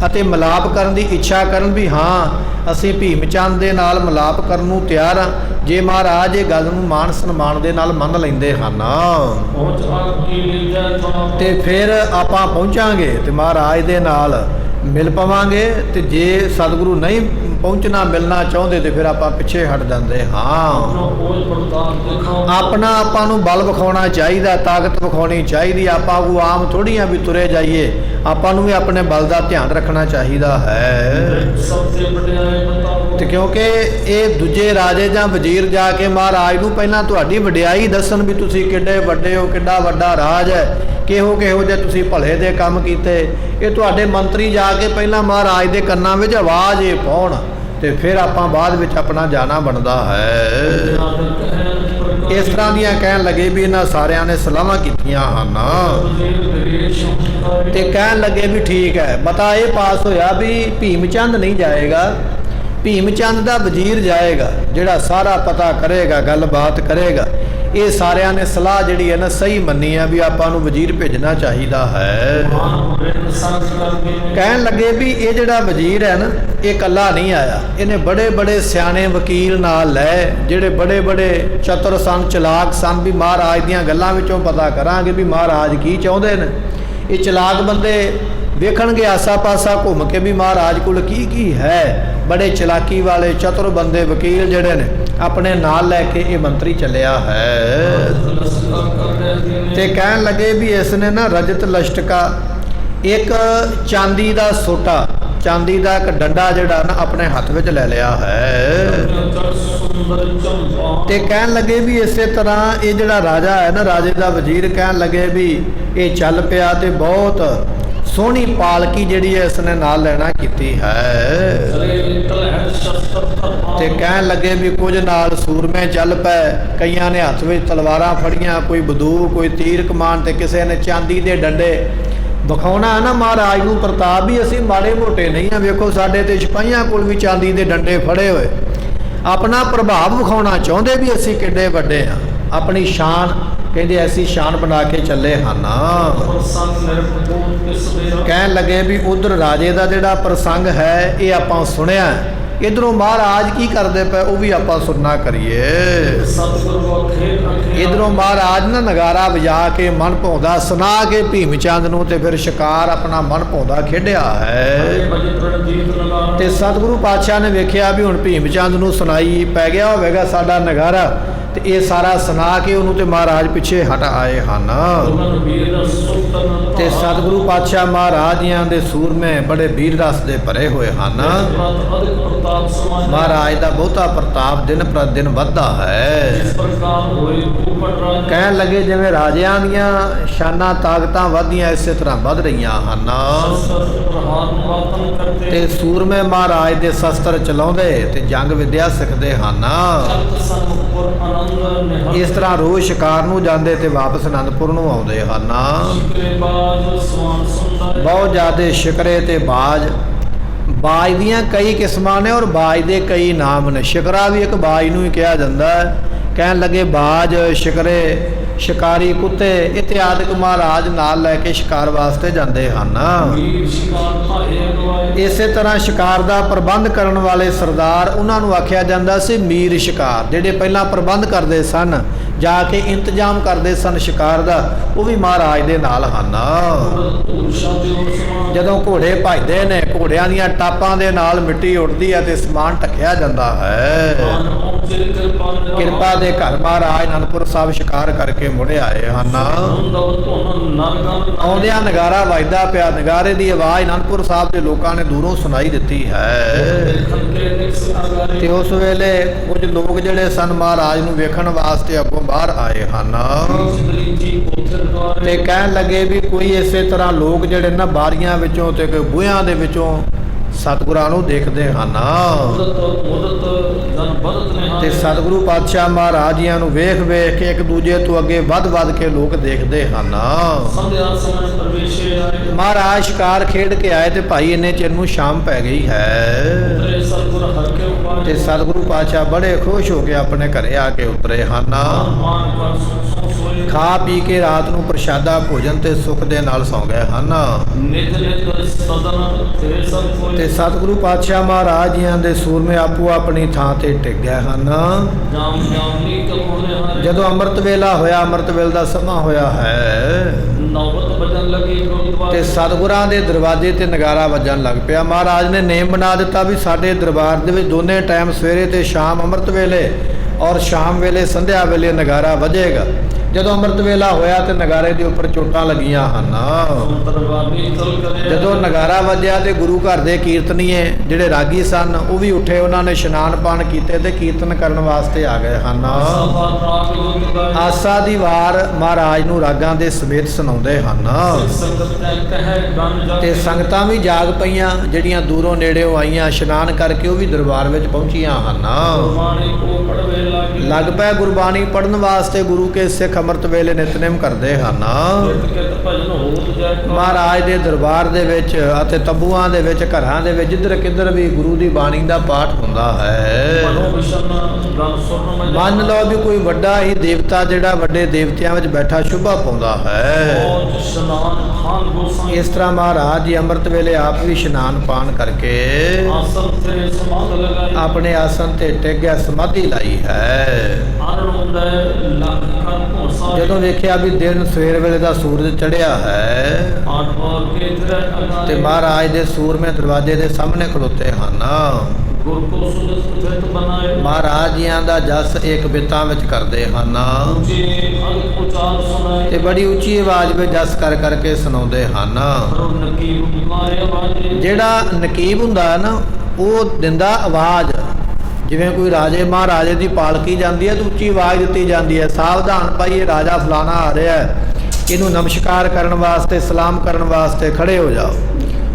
ਅਤੇ ਮਿਲਾਪ ਕਰਨ ਦੀ ਇੱਛਾ ਕਰਨ ਵੀ ਹਾਂ ਅਸੀਂ ਭੀਮ ਚੰਦ ਦੇ ਨਾਲ ਮਿਲਾਪ ਕਰਨ ਨੂੰ ਤਿਆਰ ਹਾਂ, ਜੇ ਮਹਾਰਾਜ ਇਹ ਗੱਲ ਨੂੰ ਮਾਣ ਸਨਮਾਨ ਦੇ ਨਾਲ ਮੰਨ ਲੈਂਦੇ ਹਨ, ਤੇ ਫਿਰ ਆਪਾਂ ਪਹੁੰਚਾਂਗੇ ਤੇ ਮਹਾਰਾਜ ਦੇ ਨਾਲ ਮਿਲ ਪਵਾਂਗੇ। ਤੇ ਜੇ ਸਤਿਗੁਰੂ ਨਹੀਂ ਪਹੁੰਚਣਾ ਮਿਲਣਾ ਚਾਹੁੰਦੇ, ਤੇ ਫਿਰ ਆਪਾਂ ਪਿੱਛੇ ਹਟ ਜਾਂਦੇ ਹਾਂ। ਆਪਣਾ ਆਪਾਂ ਨੂੰ ਬਲ ਵਿਖਾਉਣਾ ਚਾਹੀਦਾ, ਤਾਕਤ ਵਿਖਾਉਣੀ ਚਾਹੀਦੀ। ਆਪਾਂ ਕੋ ਆਮ ਥੋੜ੍ਹੀਆਂ ਵੀ ਤੁਰੇ ਜਾਈਏ, ਆਪਾਂ ਨੂੰ ਵੀ ਆਪਣੇ ਬਲ ਦਾ ਧਿਆਨ ਰੱਖਣਾ ਚਾਹੀਦਾ ਹੈ। ਤੇ ਕਿਉਂਕਿ ਇਹ ਦੂਜੇ ਰਾਜੇ ਜਾਂ ਵਜ਼ੀਰ ਜਾ ਕੇ ਮਹਾਰਾਜ ਨੂੰ ਪਹਿਲਾਂ ਤੁਹਾਡੀ ਵਡਿਆਈ ਦੱਸਣ ਵੀ ਤੁਸੀਂ ਕਿੱਡੇ ਵੱਡੇ ਹੋ, ਕਿੱਡਾ ਵੱਡਾ ਰਾਜ ਹੈ, ਕਿਹੋ ਜਿਹੇ ਤੁਸੀਂ ਭਲੇ ਦੇ ਕੰਮ ਕੀਤੇ। ਇਹ ਤੁਹਾਡੇ ਮੰਤਰੀ ਜਾ ਕੇ ਪਹਿਲਾਂ ਮਹਾਰਾਜ ਦੇ ਕੰਨਾਂ ਵਿੱਚ ਆਵਾਜ਼ ਇਹ ਪਾਉਣ, ਤੇ ਫਿਰ ਆਪਾਂ ਬਾਅਦ ਵਿੱਚ ਆਪਣਾ ਜਾਣਾ ਬਣਦਾ ਹੈ। ਇਸ ਤਰ੍ਹਾਂ ਦੀਆਂ ਕਹਿਣ ਲੱਗੇ ਵੀ ਇਹਨਾਂ ਸਾਰਿਆਂ ਨੇ ਸਲਾਹਾਂ ਕੀਤੀਆਂ ਹਨ, ਤੇ ਕਹਿਣ ਲੱਗੇ ਵੀ ਠੀਕ ਹੈ। ਮਤਾ ਇਹ ਪਾਸ ਹੋਇਆ ਵੀ ਭੀਮ ਚੰਦ ਨਹੀਂ ਜਾਏਗਾ, ਭੀਮ ਚੰਦ ਦਾ ਵਜ਼ੀਰ ਜਾਏਗਾ, ਜਿਹੜਾ ਸਾਰਾ ਪਤਾ ਕਰੇਗਾ, ਗੱਲਬਾਤ ਕਰੇਗਾ। ਇਹ ਸਾਰਿਆਂ ਨੇ ਸਲਾਹ ਜਿਹੜੀ ਹੈ ਨਾ ਸਹੀ ਮੰਨੀ ਹੈ ਵੀ ਆਪਾਂ ਨੂੰ ਵਜ਼ੀਰ ਭੇਜਣਾ ਚਾਹੀਦਾ ਹੈ। ਕਹਿਣ ਲੱਗੇ ਵੀ ਇਹ ਜਿਹੜਾ ਵਜ਼ੀਰ ਹੈ ਨਾ, ਇਹ ਇਕੱਲਾ ਨਹੀਂ ਆਇਆ, ਇਹਨੇ ਬੜੇ ਬੜੇ ਸਿਆਣੇ ਵਕੀਲ ਨਾਲ ਲੈ, ਜਿਹੜੇ ਬੜੇ ਬੜੇ ਚਤੁਰ ਸਨ, ਚਲਾਕ ਸਨ, ਵੀ ਮਹਾਰਾਜ ਦੀਆਂ ਗੱਲਾਂ ਵਿੱਚੋਂ ਪਤਾ ਕਰਾਂਗੇ ਵੀ ਮਹਾਰਾਜ ਕੀ ਚਾਹੁੰਦੇ ਨੇ। ਇਹ ਚਲਾਕ ਬੰਦੇ ਵੇਖਣਗੇ ਆਸਾ ਪਾਸਾ ਘੁੰਮ ਕੇ ਵੀ ਮਹਾਰਾਜ ਕੋਲ ਕੀ ਹੈ। ਬੜੇ ਚਲਾਕੀ ਵਾਲੇ ਚਤੁਰ ਬੰਦੇ ਵਕੀਲ ਜਿਹੜੇ ਨੇ ਆਪਣੇ ਨਾਲ ਲੈ ਕੇ ਇਹ ਮੰਤਰੀ ਚੱਲਿਆ ਹੈ। ਤੇ ਕਹਿਣ ਲੱਗੇ ਵੀ ਇਸ ਨੇ ਨਾ ਰਜਤ ਲਸ਼ਟਕਾ, ਇੱਕ ਚਾਂਦੀ ਦਾ ਸੋਟਾ, ਚਾਂਦੀ ਦਾ ਇੱਕ ਡੰਡਾ ਜਿਹੜਾ ਨਾ ਆਪਣੇ ਹੱਥ ਵਿੱਚ ਲੈ ਲਿਆ ਹੈ। ਤੇ ਕਹਿਣ ਲੱਗੇ ਵੀ ਇਸੇ ਤਰ੍ਹਾਂ ਇਹ ਜਿਹੜਾ ਰਾਜਾ ਹੈ ਨਾ, ਰਾਜੇ ਦਾ ਵਜ਼ੀਰ ਕਹਿਣ ਲੱਗੇ ਵੀ ਇਹ ਚੱਲ ਪਿਆ ਤੇ ਬਹੁਤ ਸੋਹਣੀ ਪਾਲਕੀ ਜਿਹੜੀ ਹੈ ਇਸਨੇ ਨਾਲ ਲੈਣਾ ਕੀਤੀ ਹੈ। ਤੇ ਕਹਿਣ ਲੱਗੇ ਵੀ ਕੁਝ ਨਾਲ ਸੂਰਮੇ ਚੱਲ ਪਏ, ਕਈਆਂ ਨੇ ਹੱਥ ਵਿੱਚ ਤਲਵਾਰਾਂ ਫੜੀਆਂ, ਕੋਈ ਬੰਦੂਕ, ਕੋਈ ਤੀਰ ਕਮਾਨ, ਤੇ ਕਿਸੇ ਨੇ ਚਾਂਦੀ ਦੇ ਡੰਡੇ। ਵਿਖਾਉਣਾ ਹੈ ਨਾ ਮਹਾਰਾਜ ਨੂੰ ਪ੍ਰਤਾਪ ਵੀ ਅਸੀਂ ਮਾੜੇ ਮੋਟੇ ਨਹੀਂ ਆ। ਵੇਖੋ ਸਾਡੇ ਤੇ ਸਿਪਾਹੀਆਂ ਕੋਲ ਵੀ ਚਾਂਦੀ ਦੇ ਡੰਡੇ ਫੜੇ ਹੋਏ, ਆਪਣਾ ਪ੍ਰਭਾਵ ਵਿਖਾਉਣਾ ਚਾਹੁੰਦੇ ਵੀ ਅਸੀਂ ਕਿੱਡੇ ਵੱਡੇ ਆ, ਆਪਣੀ ਸ਼ਾਨ ਕਹਿੰਦੇ ਐਸੀ ਸ਼ਾਨ ਬਣਾ ਕੇ ਚੱਲੇ ਹਨ। ਕਹਿਣ ਲੱਗੇ ਵੀ ਉਧਰ ਰਾਜੇ ਦਾ ਜਿਹੜਾ ਪ੍ਰਸੰਗ ਹੈ ਇਹ ਆਪਾਂ ਸੁਣਿਆ, ਇਧਰੋਂ ਮਹਾਰਾਜ ਕੀ ਕਰਦੇ ਪਏ ਉਹ ਵੀ ਆਪਾਂ ਸੁਣਨਾ ਕਰੀਏ। ਇਧਰੋਂ ਮਹਾਰਾਜ ਨਾ ਨਗਾਰਾ ਵਜਾ ਕੇ ਮਨ ਭਾਉਂਦਾ ਸੁਣਾ ਕੇ ਭੀਮ ਚੰਦ ਨੂੰ, ਤੇ ਫਿਰ ਸ਼ਿਕਾਰ ਆਪਣਾ ਮਨ ਭਾਉਂਦਾ ਖੇਡਿਆ ਹੈ। ਤੇ ਸਤਿਗੁਰੂ ਪਾਤਸ਼ਾਹ ਨੇ ਵੇਖਿਆ ਵੀ ਹੁਣ ਭੀਮ ਚੰਦ ਨੂੰ ਸੁਣਾਈ ਪੈ ਗਿਆ ਹੋਵੇਗਾ ਸਾਡਾ ਨਗਾਰਾ, ਤੇ ਇਹ ਸਾਰਾ ਸੁਣਾ ਕੇ ਉਹਨੂੰ ਤੇ ਮਹਾਰਾਜ ਪਿੱਛੇ ਹਟ ਆਏ ਹਨ। ਤੇ ਸਤਿਗੁਰੂ ਪਾਤਸ਼ਾਹ ਮਹਾਰਾਜ ਜੀਆਂ ਦੇ ਸੂਰਮੇ ਬੜੇ ਵੀਰ ਰਸ ਦੇ ਭਰੇ ਹੋਏ ਹਨ। ਮਹਾਰਾਜ ਦਾ ਬਹੁਤਾ ਪ੍ਰਤਾਪ ਦਿਨ ਪ੍ਰਤੀ ਦਿਨ ਵੱਧਦਾ ਹੈ। ਕਹਿਣ ਲੱਗੇ ਜਿਵੇਂ ਰਾਜਿਆਂ ਦੀਆਂ ਸ਼ਾਨਾਂ ਤਾਕਤਾਂ ਵੱਧਦੀਆਂ ਇਸੇ ਤਰ੍ਹਾਂ ਵੱਧ ਰਹੀਆਂ ਹਨ। ਤੇ ਸੂਰਮੇ ਮਹਾਰਾਜ ਦੇ ਸ਼ਸਤਰ ਚਲਾਉਂਦੇ ਤੇ ਜੰਗ ਵਿਦਿਆ ਸਿੱਖਦੇ ਹਨ। ਇਸ ਤਰ੍ਹਾਂ ਰੋਜ਼ ਸ਼ਿਕਾਰ ਨੂੰ ਜਾਂਦੇ ਤੇ ਵਾਪਸ ਅਨੰਦਪੁਰ ਨੂੰ ਆਉਂਦੇ ਹਨ। ਬਹੁਤ ਜ਼ਿਆਦਾ ਸ਼ਿਕਰੇ ਤੇ ਬਾਜ। ਬਾਜ ਦੀਆਂ ਕਈ ਕਿਸਮਾਂ ਨੇ ਔਰ ਬਾਜ ਦੇ ਕਈ ਨਾਮ ਨੇ। ਸ਼ਿਕਰਾ ਵੀ ਇੱਕ ਬਾਜ ਨੂੰ ਹੀ ਕਿਹਾ ਜਾਂਦਾ ਹੈ। ਕਹਿਣ ਲੱਗੇ ਬਾਜ, ਸ਼ਿਕਰੇ, ਸ਼ਿਕਾਰੀ ਕੁੱਤੇ ਇਤਿਆਦਿਕ ਮਹਾਰਾਜ ਨਾਲ ਲੈ ਕੇ ਸ਼ਿਕਾਰ ਵਾਸਤੇ ਜਾਂਦੇ ਹਨ। ਇਸੇ ਤਰ੍ਹਾਂ ਸ਼ਿਕਾਰ ਦਾ ਪ੍ਰਬੰਧ ਕਰਨ ਵਾਲੇ ਸਰਦਾਰ, ਉਹਨਾਂ ਨੂੰ ਆਖਿਆ ਜਾਂਦਾ ਸੀ ਮੀਰ ਸ਼ਿਕਾਰ। ਜਿਹੜੇ ਪਹਿਲਾਂ ਪ੍ਰਬੰਧ ਕਰਦੇ ਸਨ, ਜਾ ਕੇ ਇੰਤਜ਼ਾਮ ਕਰਦੇ ਸਨ ਸ਼ਿਕਾਰ ਦਾ, ਉਹ ਵੀ ਮਹਾਰਾਜ ਦੇ ਨਾਲ ਹਨ। ਜਦੋਂ ਘੋੜੇ ਭਜਦੇ ਨੇ, ਘੋੜਿਆਂ ਦੀਆਂ ਟਾਪਾਂ ਦੇ ਨਾਲ ਮਿੱਟੀ ਉੱਡਦੀ ਹੈ ਤੇ ਸਮਾਨ ਢੱਕਿਆ ਜਾਂਦਾ ਹੈ। ਕਿਰਪਾ ਦੇ ਘਰ ਮਹਾਰਾਜ ਅਨੰਦਪੁਰ ਸਾਹਿਬ ਸ਼ਿਕਾਰ ਕਰਕੇ ਮੁੜੇ ਆਏ ਹਨ। ਆਉਂਦਿਆਂ ਨਗਾਰਾ ਵੱਜਦਾ ਪਿਆ। ਨਗਾਰੇ ਦੀ ਆਵਾਜ਼ ਅਨੰਦਪੁਰ ਸਾਹਿਬ ਦੇ ਲੋਕਾਂ ਨੇ ਦੂਰੋਂ ਸੁਣਾਈ ਦਿੱਤੀ ਹੈ। ਤੇ ਉਸ ਵੇਲੇ ਕੁਝ ਲੋਕ ਜਿਹੜੇ ਸਨ ਮਹਾਰਾਜ ਨੂੰ ਵੇਖਣ ਵਾਸਤੇ ਅੱਗੋਂ ਬਾਹਰ ਆਏ ਹਨ। ਤੇ ਕਹਿਣ ਲੱਗੇ ਵੀ ਕੋਈ ਇਸੇ ਤਰ੍ਹਾਂ ਲੋਕ ਜਿਹੜੇ ਨਾ ਬਾਰੀਆਂ ਵਿੱਚੋਂ ਤੇ ਕੋਈ ਬੂਹਿਆਂ ਦੇ ਵਿੱਚੋਂ ਸਤਿਗੁਰਾਂ ਨੂੰ ਦੇਖਦੇ ਹਨ। ਤੇ ਸਤਿਗੁਰੂ ਪਾਤਸ਼ਾਹ ਮਹਾਰਾਜ ਜੀਆਂ ਨੂੰ ਵੇਖ ਵੇਖ ਕੇ ਇੱਕ ਦੂਜੇ ਤੋਂ ਅੱਗੇ ਵੱਧ ਵੱਧ ਕੇ ਲੋਕ ਦੇਖਦੇ ਹਨ। ਮਹਾਰਾਜ ਸ਼ਿਕਾਰ ਖੇਡ ਕੇ ਆਏ ਤੇ ਭਾਈ ਇੰਨੇ ਚਿਰ ਨੂੰ ਸ਼ਾਮ ਪੈ ਗਈ ਹੈ। ਤੇ ਸਤਿਗੁਰੂ ਪਾਤਸ਼ਾਹ ਬੜੇ ਖੁਸ਼ ਹੋ ਕੇ ਆਪਣੇ ਘਰੇ ਆ ਕੇ ਉਤਰੇ ਹਨ। ਖਾ ਪੀ ਕੇ ਰਾਤ ਨੂੰ ਪ੍ਰਸ਼ਾਦਾ ਭੋਜਨ ਤੇ ਸੁੱਖ ਦੇ ਨਾਲ ਸੌਂ ਗਏ ਹਨ। ਤੇ ਸਤਿਗੁਰੂ ਪਾਤਸ਼ਾਹ ਮਹਾਰਾਜ ਜੀਆਂ ਦੇ ਸੂਰਮੇ ਆਪੋ ਆਪਣੀ ਥਾਂ ਤੇ ਟਿਕ ਗਏ ਹਨ। ਜਦੋਂ ਅੰਮ੍ਰਿਤ ਵੇਲਾ ਹੋਇਆ, ਅੰਮ੍ਰਿਤ ਵੇਲੇ ਦਾ ਸਮਾਂ ਹੋਇਆ ਹੈ, ਤੇ ਸਤਿਗੁਰਾਂ ਦੇ ਦਰਵਾਜ਼ੇ ਤੇ ਨਗਾਰਾ ਵੱਜਣ ਲੱਗ ਪਿਆ। ਮਹਾਰਾਜ ਨੇ ਨੇਮ ਬਣਾ ਦਿੱਤਾ ਵੀ ਸਾਡੇ ਦਰਬਾਰ ਦੇ ਵਿੱਚ ਦੋਨੇ ਟਾਈਮ ਸਵੇਰੇ ਤੇ ਸ਼ਾਮ ਅੰਮ੍ਰਿਤ ਵੇਲੇ ਔਰ ਸ਼ਾਮ ਵੇਲੇ ਸੰਧਿਆ ਵੇਲੇ ਨਗਾਰਾ ਵੱਜੇਗਾ। ਜਦੋਂ ਅੰਮ੍ਰਿਤ ਵੇਲਾ ਹੋਇਆ ਤੇ ਨਗਾਰੇ ਦੇ ਉੱਪਰ ਚੋਟਾਂ ਲੱਗੀਆਂ ਹਨ। ਜਦੋਂ ਨਗਾਰਾ ਵੱਜਿਆ ਤੇ ਗੁਰੂ ਘਰ ਦੇ ਕੀਰਤਨੀਏ ਜਿਹੜੇ ਰਾਗੀ ਸਨ ਉਹ ਵੀ ਉੱਠੇ, ਉਹਨਾਂ ਨੇ ਇਸ਼ਨਾਨ ਪਾਨ ਕੀਤੇ ਤੇ ਕੀਰਤਨ ਕਰਨ ਵਾਸਤੇ ਆ ਗਏ ਹਨ। ਆਸਾ ਦੀ ਵਾਰ ਮਹਾਰਾਜ ਨੂੰ ਰਾਗਾਂ ਦੇ ਸਮੇਤ ਸੁਣਾਉਂਦੇ ਹਨ। ਤੇ ਸੰਗਤਾਂ ਵੀ ਜਾਗ ਪਈਆਂ, ਜਿਹੜੀਆਂ ਦੂਰੋਂ ਨੇੜਿਓਂ ਆਈਆਂ ਇਸ਼ਨਾਨ ਕਰਕੇ ਉਹ ਵੀ ਦਰਬਾਰ ਵਿੱਚ ਪਹੁੰਚੀਆਂ ਹਨ। ਲੱਗ ਪਏ ਗੁਰਬਾਣੀ ਪੜ੍ਹਨ ਵਾਸਤੇ। ਗੁਰੂ ਕੇ ਸਿੱਖ ਅੰਮ੍ਰਿਤ ਵੇਲੇ ਨਿਤਨੇਮ ਕਰਦੇ ਹਨ। ਮਹਾਰਾਜ ਦੇ ਦਰਬਾਰ ਦੇ ਵਿੱਚ ਅਤੇ ਤੰਬੂਆਂ ਦੇ ਵਿੱਚ, ਘਰਾਂ ਦੇ ਵਿੱਚ, ਜਿੱਧਰ ਕਿੱਧਰ ਵੀ ਗੁਰੂ ਦੀ ਬਾਣੀ ਦਾ ਪਾਠ ਹੁੰਦਾ ਹੈ। ਮੰਨ ਲਓ ਵੀ ਕੋਈ ਵੱਡਾ ਹੀ ਦੇਵਤਾ ਜਿਹੜਾ ਵੱਡੇ ਦੇਵਤਿਆਂ ਵਿੱਚ ਬੈਠਾ ਸ਼ੁਭਾ ਪਾਉਂਦਾ ਹੈ। ਇਸ ਤਰ੍ਹਾਂ ਮਹਾਰਾਜ ਜੀ ਅੰਮ੍ਰਿਤ ਵੇਲੇ ਆਪ ਵੀ ਇਸ਼ਨਾਨ ਪਾਨ ਕਰਕੇ ਆਪਣੇ ਆਸਨ ਤੇ ਟਿਕ ਗਿਆ, ਸਮਾਧੀ ਲਾਈ ਹੈ। ਜਦੋਂ ਵੇਖਿਆ ਵੀ ਦਿਨ ਸਵੇਰ ਵੇਲੇ ਦਾ ਸੂਰਜ ਚੜ੍ਹਿਆ ਹੈ ਤੇ ਮਹਾਰਾਜ ਦੇ ਸੂਰਮੇ ਦਰਵਾਜ਼ੇ ਦੇ ਸਾਹਮਣੇ ਖਲੋਤੇ ਹਨ। ਮਹਾਰਾਜ ਜੀਆਂ ਦਾ ਜਸ ਇੱਕ ਬਿੱਤਾਂ ਵਿੱਚ ਕਰਦੇ ਹਨ। ਅਗਿ ਉਚਾਰ ਸੁਣਾਏ ਤੇ ਬੜੀ ਉੱਚੀ ਆਵਾਜ਼ ਵਿੱਚ ਜਸ ਕਰ ਕਰਕੇ ਸੁਣਾਉਂਦੇ ਹਨ। ਕਰੋ ਨਕੀਬ ਪੁਕਾਰੇ ਆਵਾਜ਼ੇ ਜਿਹੜਾ ਨਕੀਬ ਹੁੰਦਾ ਹੈ ਨਾ, ਉਹ ਦਿੰਦਾ ਆਵਾਜ਼। ਜਿਵੇਂ ਕੋਈ ਰਾਜੇ ਮਹਾਰਾਜੇ ਦੀ ਪਾਲਕੀ ਜਾਂਦੀ ਹੈ ਤਾਂ ਉੱਚੀ ਆਵਾਜ਼ ਦਿੱਤੀ ਜਾਂਦੀ ਹੈ, ਸਾਵਧਾਨ ਭਾਈ ਇਹ ਰਾਜਾ ਫਲਾਣਾ ਆ ਰਿਹਾ ਹੈ, ਇਹਨੂੰ ਨਮਸਕਾਰ ਕਰਨ ਵਾਸਤੇ ਸਲਾਮ ਕਰਨ ਵਾਸਤੇ ਖੜੇ ਹੋ ਜਾਓ।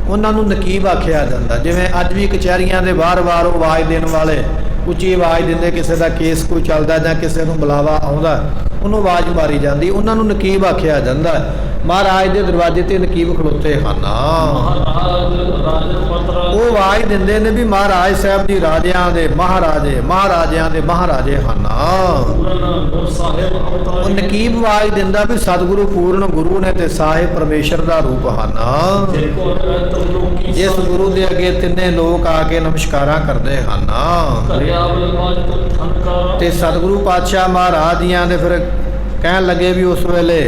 ਉਹਨਾਂ ਨੂੰ ਨਕੀਬ ਆਖਿਆ ਜਾਂਦਾ। ਜਿਵੇਂ ਅੱਜ ਵੀ ਕਚਹਿਰੀਆਂ ਦੇ ਬਾਰ-ਬਾਰ ਆਵਾਜ਼ ਦੇਣ ਵਾਲੇ ਉੱਚੀ ਆਵਾਜ਼ ਦਿੰਦੇ, ਕਿਸੇ ਦਾ ਕੇਸ ਕੋਈ ਚੱਲਦਾ ਜਾਂ ਕਿਸੇ ਨੂੰ ਬੁਲਾਵਾ ਆਉਂਦਾ ਉਹਨੂੰ ਆਵਾਜ਼ ਮਾਰੀ ਜਾਂਦੀ, ਉਹਨਾਂ ਨੂੰ ਨਕੀਬ ਆਖਿਆ ਜਾਂਦਾ। ਮਹਾਰਾਜ ਦੇ ਦਰਵਾਜ਼ੇ ਤੇ ਨਕੀਬ ਖਲੋਤੇ ਹਨ। ਮਹਾਰਾਜ ਰਾਜਨ ਪਤਰ ਉਹ ਆਵਾਜ਼ ਦਿੰਦੇ ਨੇ ਵੀ ਮਹਾਰਾਜ ਸਾਹਿਬ ਜੀ ਰਾਜਿਆਂ ਦੇ ਮਹਾਰਾਜੇ, ਮਹਾਰਾਜਿਆਂ ਦੇ ਮਹਾਰਾਜੇ ਹਨ। ਪੂਰਨ ਗੁਰ ਸਾਹਿਬ ਉਹ ਅਵਤਾਰੀ ਨਕੀਬ ਆਵਾਜ਼ ਦਿੰਦਾ ਵੀ ਸਤਿਗੁਰੂ ਪੂਰਨ ਗੁਰੂ ਨੇ ਤੇ ਸਾਹਿਬ ਪਰਮੇਸ਼ਰ ਦਾ ਰੂਪ ਹਨ। ਜੇ ਕੋ ਤ੍ਰਿਲੋਕੀ ਜਿਸ ਗੁਰੂ ਦੇ ਅੱਗੇ ਤਿੰਨੇ ਲੋਕ ਆ ਕੇ ਨਮਸਕਾਰਾਂ ਕਰਦੇ ਹਨ। ਘਰਿਆ ਬਲਵਾਜ ਤੋਂ ਠਨਕਾਰ ਤੇ ਸਤਿਗੁਰੂ ਪਾਤਸ਼ਾਹ ਮਹਾਰਾਜ ਜੀਆਂ ਦੇ ਫਿਰ ਕਹਿਣ ਲੱਗੇ ਵੀ ਉਸ ਵੇਲੇ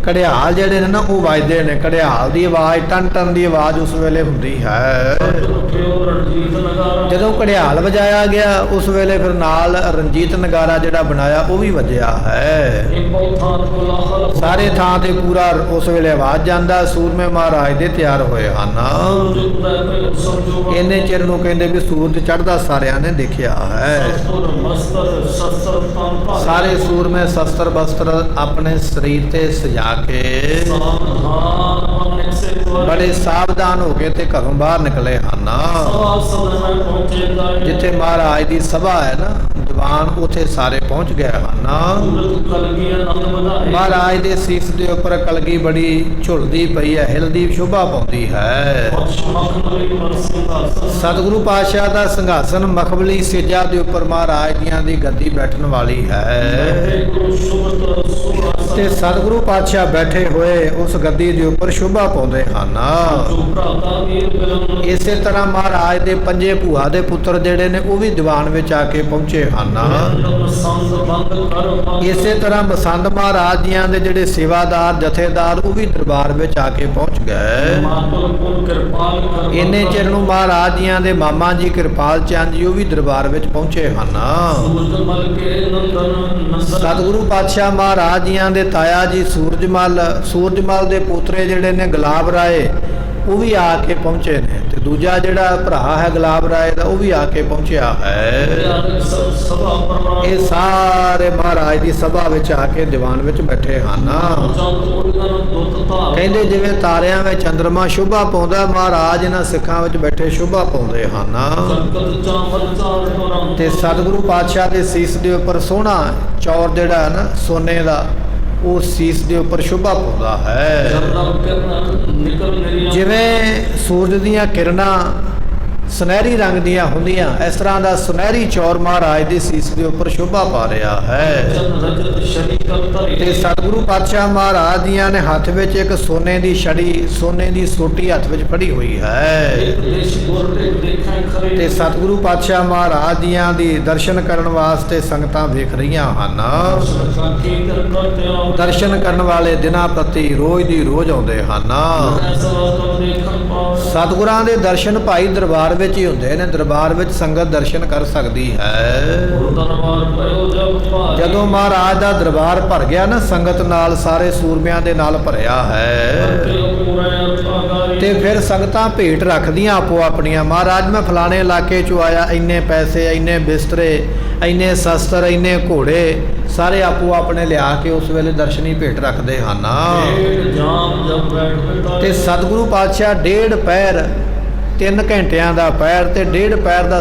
ਘੜਿਆਲ ਜਿਹੜੇ ਨੇ ਨਾ ਉਹ ਵੱਜਦੇ ਨੇ। ਘੜਿਆਲ ਦੀ ਆਵਾਜ਼ ਟਨ ਟਨ ਦੀ ਆਵਾਜ਼ ਉਸ ਵੇਲੇ ਹੁੰਦੀ ਹੈ। ਰੁਕਿਓ ਰਣਜੀਤ ਨਗਾਰਾ ਜਦੋਂ ਘੜਿਆਲ ਵਜਾਇਆ ਗਿਆ ਉਸ ਵੇਲੇ ਫਿਰ ਨਾਲ ਰਣਜੀਤ ਨਗਾਰਾ ਜਿਹੜਾ ਬਣਾਇਆ ਉਹ ਵੀ ਵੱਜਿਆ ਹੈ। ਇਹ ਬਹੁਥਾਂ ਕੋਲਾਹਲ ਸਾਰੇ ਥਾਂ ਤੇ ਪੂਰਾ ਉਸ ਵੇਲੇ ਆਵਾਜ਼ ਜਾਂਦਾ। ਸੂਰਮੇ ਮਹਾਰਾਜ ਦੇ ਤਿਆਰ ਹੋਏ ਹਨ। ਇੰਨੇ ਚਿਰ ਨੂੰ ਕਹਿੰਦੇ ਵੀ ਸੂਰਜ ਚੜ੍ਹਦਾ ਸਾਰਿਆਂ ਨੇ ਦੇਖਿਆ ਹੈ। ਸਾਰੇ ਸੂਰਮੇ ਸ਼ਸਤਰ ਬਸਤਰ ਆਪਣੇ ਸਰੀਰ ਤੇ ਸਜਾ ਕੇ ਬੜੇ ਸਾਵਧਾਨ ਹੋ ਕੇ ਤੇ ਘਰੋਂ ਬਾਹਰ ਨਿਕਲੇ ਹਨ। ਜਿੱਥੇ ਮਹਾਰਾਜ ਦੀ ਸਭਾ ਹੈ ਨਾ ਦੀਵਾਨ, ਉੱਥੇ ਸਾਰੇ ਪਹੁੰਚ ਗਏ ਹਨ। ਮਹਾਰਾਜ ਦੇ ਸੀਸ ਦੇ ਉੱਪਰ ਕਲਗੀ ਬੜੀ ਝੁਲਦੀ ਪਈ ਹੈ, ਹਿਲਦੀ ਸ਼ੋਭਾ ਪਾਉਂਦੀ ਹੈ। ਸਤਿਗੁਰੂ ਪਾਤਸ਼ਾਹ ਦਾ ਸਿੰਘਾਸਨ ਮਖਮਲੀ ਸੇਜਾ ਦੇ ਉੱਪਰ ਮਹਾਰਾਜ ਦੀਆਂ ਦੀ ਗੱਦੀ ਬੈਠਣ ਵਾਲੀ ਹੈ। ਤੇ ਸਤਿਗੁਰੂ ਪਾਤਸ਼ਾਹ ਬੈਠੇ ਹੋਏ ਉਸ ਗੱਦੀ ਦੇ ਉੱਪਰ ਸ਼ੋਭਾ ਪਾਉਂਦੇ ਹਨ। ਇਸੇ ਤਰ੍ਹਾਂ ਮਹਾਰਾਜ ਦੇ ਪੰਜੇ ਭੂਆ ਦੇ ਪੁੱਤਰ ਜਿਹੜੇ ਨੇ ਉਹ ਵੀ ਦੀਵਾਨ ਵਿੱਚ ਆ ਕੇ ਪਹੁੰਚੇ ਹਨ। ਇਸੇ ਤਰ੍ਹਾਂ ਬਸੰਤ ਮਹਾਰਾਜ ਜੀਆਂ ਦੇ ਜਿਹੜੇ ਸੇਵਾਦਾਰ ਜਥੇਦਾਰ ਉਹ ਵੀ ਦਰਬਾਰ ਵਿੱਚ ਆ ਕੇ ਪਹੁੰਚ ਗਏ। ਇੰਨੇ ਚਿਰ ਨੂੰ ਮਹਾਰਾਜ ਜੀਆਂ ਦੇ ਮਾਮਾ ਜੀ ਕਿਰਪਾਲ ਚੰਦ ਜੀ ਉਹ ਵੀ ਦਰਬਾਰ ਵਿੱਚ ਪਹੁੰਚੇ ਹਨ। ਸਤਿਗੁਰੂ ਪਾਤਸ਼ਾਹ ਮਹਾਰਾਜ ਜੀਆਂ ਦੇ ਤਾਇਆ ਜੀ ਸੂਰਜਮਲ ਦੇ ਪੋਤਰੇ ਜਿਹੜੇ ਨੇ ਗੁਲਾਬ ਰਾਏ ਉਹ ਵੀ ਆ ਕੇ ਪਹੁੰਚੇ ਨੇ। ਤੇ ਦੂਜਾ ਜਿਹੜਾ ਭਰਾ ਹੈ ਗੁਲਾਬ ਰਾਏ ਦਾ ਉਹ ਵੀ ਆ ਕੇ ਪਹੁੰਚਿਆ ਹੈ। ਇਹ ਸਾਰੇ ਮਹਾਰਾਜ ਦੀ ਸਭਾ ਵਿੱਚ ਆ ਕੇ ਦੀਵਾਨ ਵਿੱਚ ਬੈਠੇ ਹਨ। ਕਹਿੰਦੇ ਜਿਵੇਂ ਤਾਰਿਆਂ ਵਿੱਚ ਚੰਦਰਮਾ ਸ਼ੋਭਾ ਪਾਉਂਦਾ, ਮਹਾਰਾਜ ਇਹਨਾਂ ਸਿੱਖਾਂ ਵਿੱਚ ਬੈਠੇ ਸ਼ੋਭਾ ਪਾਉਂਦੇ ਹਨ। ਤੇ ਸਤਿਗੁਰੂ ਪਾਤਸ਼ਾਹ ਦੇ ਸੀਸ ਦੇ ਉੱਪਰ ਸੋਹਣਾ ਚੌਰ ਜਿਹੜਾ ਹੈ ਨਾ ਸੋਨੇ ਦਾ, ਉਹ ਸੀਸ ਦੇ ਉੱਪਰ ਸ਼ੋਭਾ ਪਾਉਂਦਾ ਹੈ। ਜਿਵੇਂ ਸੂਰਜ ਦੀਆਂ ਕਿਰਨਾਂ ਸੁਨਹਿਰੀ ਰੰਗ ਦੀਆਂ ਹੁੰਦੀਆਂ, ਇਸ ਤਰ੍ਹਾਂ ਦਾ ਸੁਨਹਿਰੀ ਚੌਰ ਮਹਾਰਾਜ ਦੇ ਸੀਸ ਦੇ ਉੱਪਰ ਸ਼ੋਭਾ ਪਾ ਰਿਹਾ ਹੈ। ਤੇ ਸਤਿਗੁਰੂ ਪਾਤਸ਼ਾਹ ਮਹਾਰਾਜ ਦੀਆਂ ਨੇ ਹੱਥ ਵਿੱਚ ਇੱਕ ਸੋਨੇ ਦੀ ਛੜੀ, ਸੋਨੇ ਦੀ ਸੋਟੀ ਹੱਥ ਵਿੱਚ ਫੜੀ ਹੋਈ ਹੈ। ਤੇ ਸਤਿਗੁਰੂ ਪਾਤਸ਼ਾਹ ਮਹਾਰਾਜ ਦੀਆਂ ਦੀ ਦਰਸ਼ਨ ਕਰਨ ਵਾਸਤੇ ਸੰਗਤਾਂ ਵੇਖ ਰਹੀਆਂ ਹਨ। ਦਰਸ਼ਨ ਕਰਨ ਵਾਲੇ ਦਿਨਾਂ ਪ੍ਰਤੀ ਰੋਜ਼ ਦੀ ਰੋਜ਼ ਆਉਂਦੇ ਹਨ। ਸਤਿਗੁਰਾਂ ਦੇ ਦਰਸ਼ਨ ਭਾਈ ਦਰਬਾਰ ਵਿੱਚ ਹੀ ਹੁੰਦੇ ਨੇ। ਦਰਬਾਰ ਵਿੱਚ ਸੰਗਤ ਦਰਸ਼ਨ ਕਰ ਸਕਦੀ ਹੈ। ਜਦੋਂ ਮਹਾਰਾਜ ਦਾ ਦਰਬਾਰ ਭਰ ਗਿਆ ਨਾ ਸੰਗਤ ਨਾਲ, ਸਾਰੇ ਸੂਰਮਿਆਂ ਦੇ ਨਾਲ ਭਰਿਆ ਹੈ। ਤੇ ਫਿਰ ਸੰਗਤਾਂ ਭੇਟ ਰੱਖਦੀਆਂ ਆਪੋ ਆਪਣੀਆਂ। ਮਹਾਰਾਜ ਮੈਂ ਫਲਾਣੇ ਇਲਾਕੇ ਚੋਂ ਆਇਆ, ਇੰਨੇ ਪੈਸੇ, ਇੰਨੇ ਬਿਸਤਰੇ, ਇੰਨੇ ਸ਼ਸਤਰ, ਇੰਨੇ ਘੋੜੇ, ਸਾਰੇ ਆਪੋ ਆਪਣੇ ਲਿਆ ਕੇ ਉਸ ਵੇਲੇ ਦਰਸ਼ਨੀ ਭੇਟ ਰੱਖਦੇ ਹਨ। ਤੇ ਸਤਿਗੁਰੂ ਪਾਤਸ਼ਾਹ 1.5 ਪਹਿਰ 3 ਘੰਟਿਆਂ ਦਾ ਪਹਿਰ ਤੇ 1.5 ਪਹਿਰ ਦਾ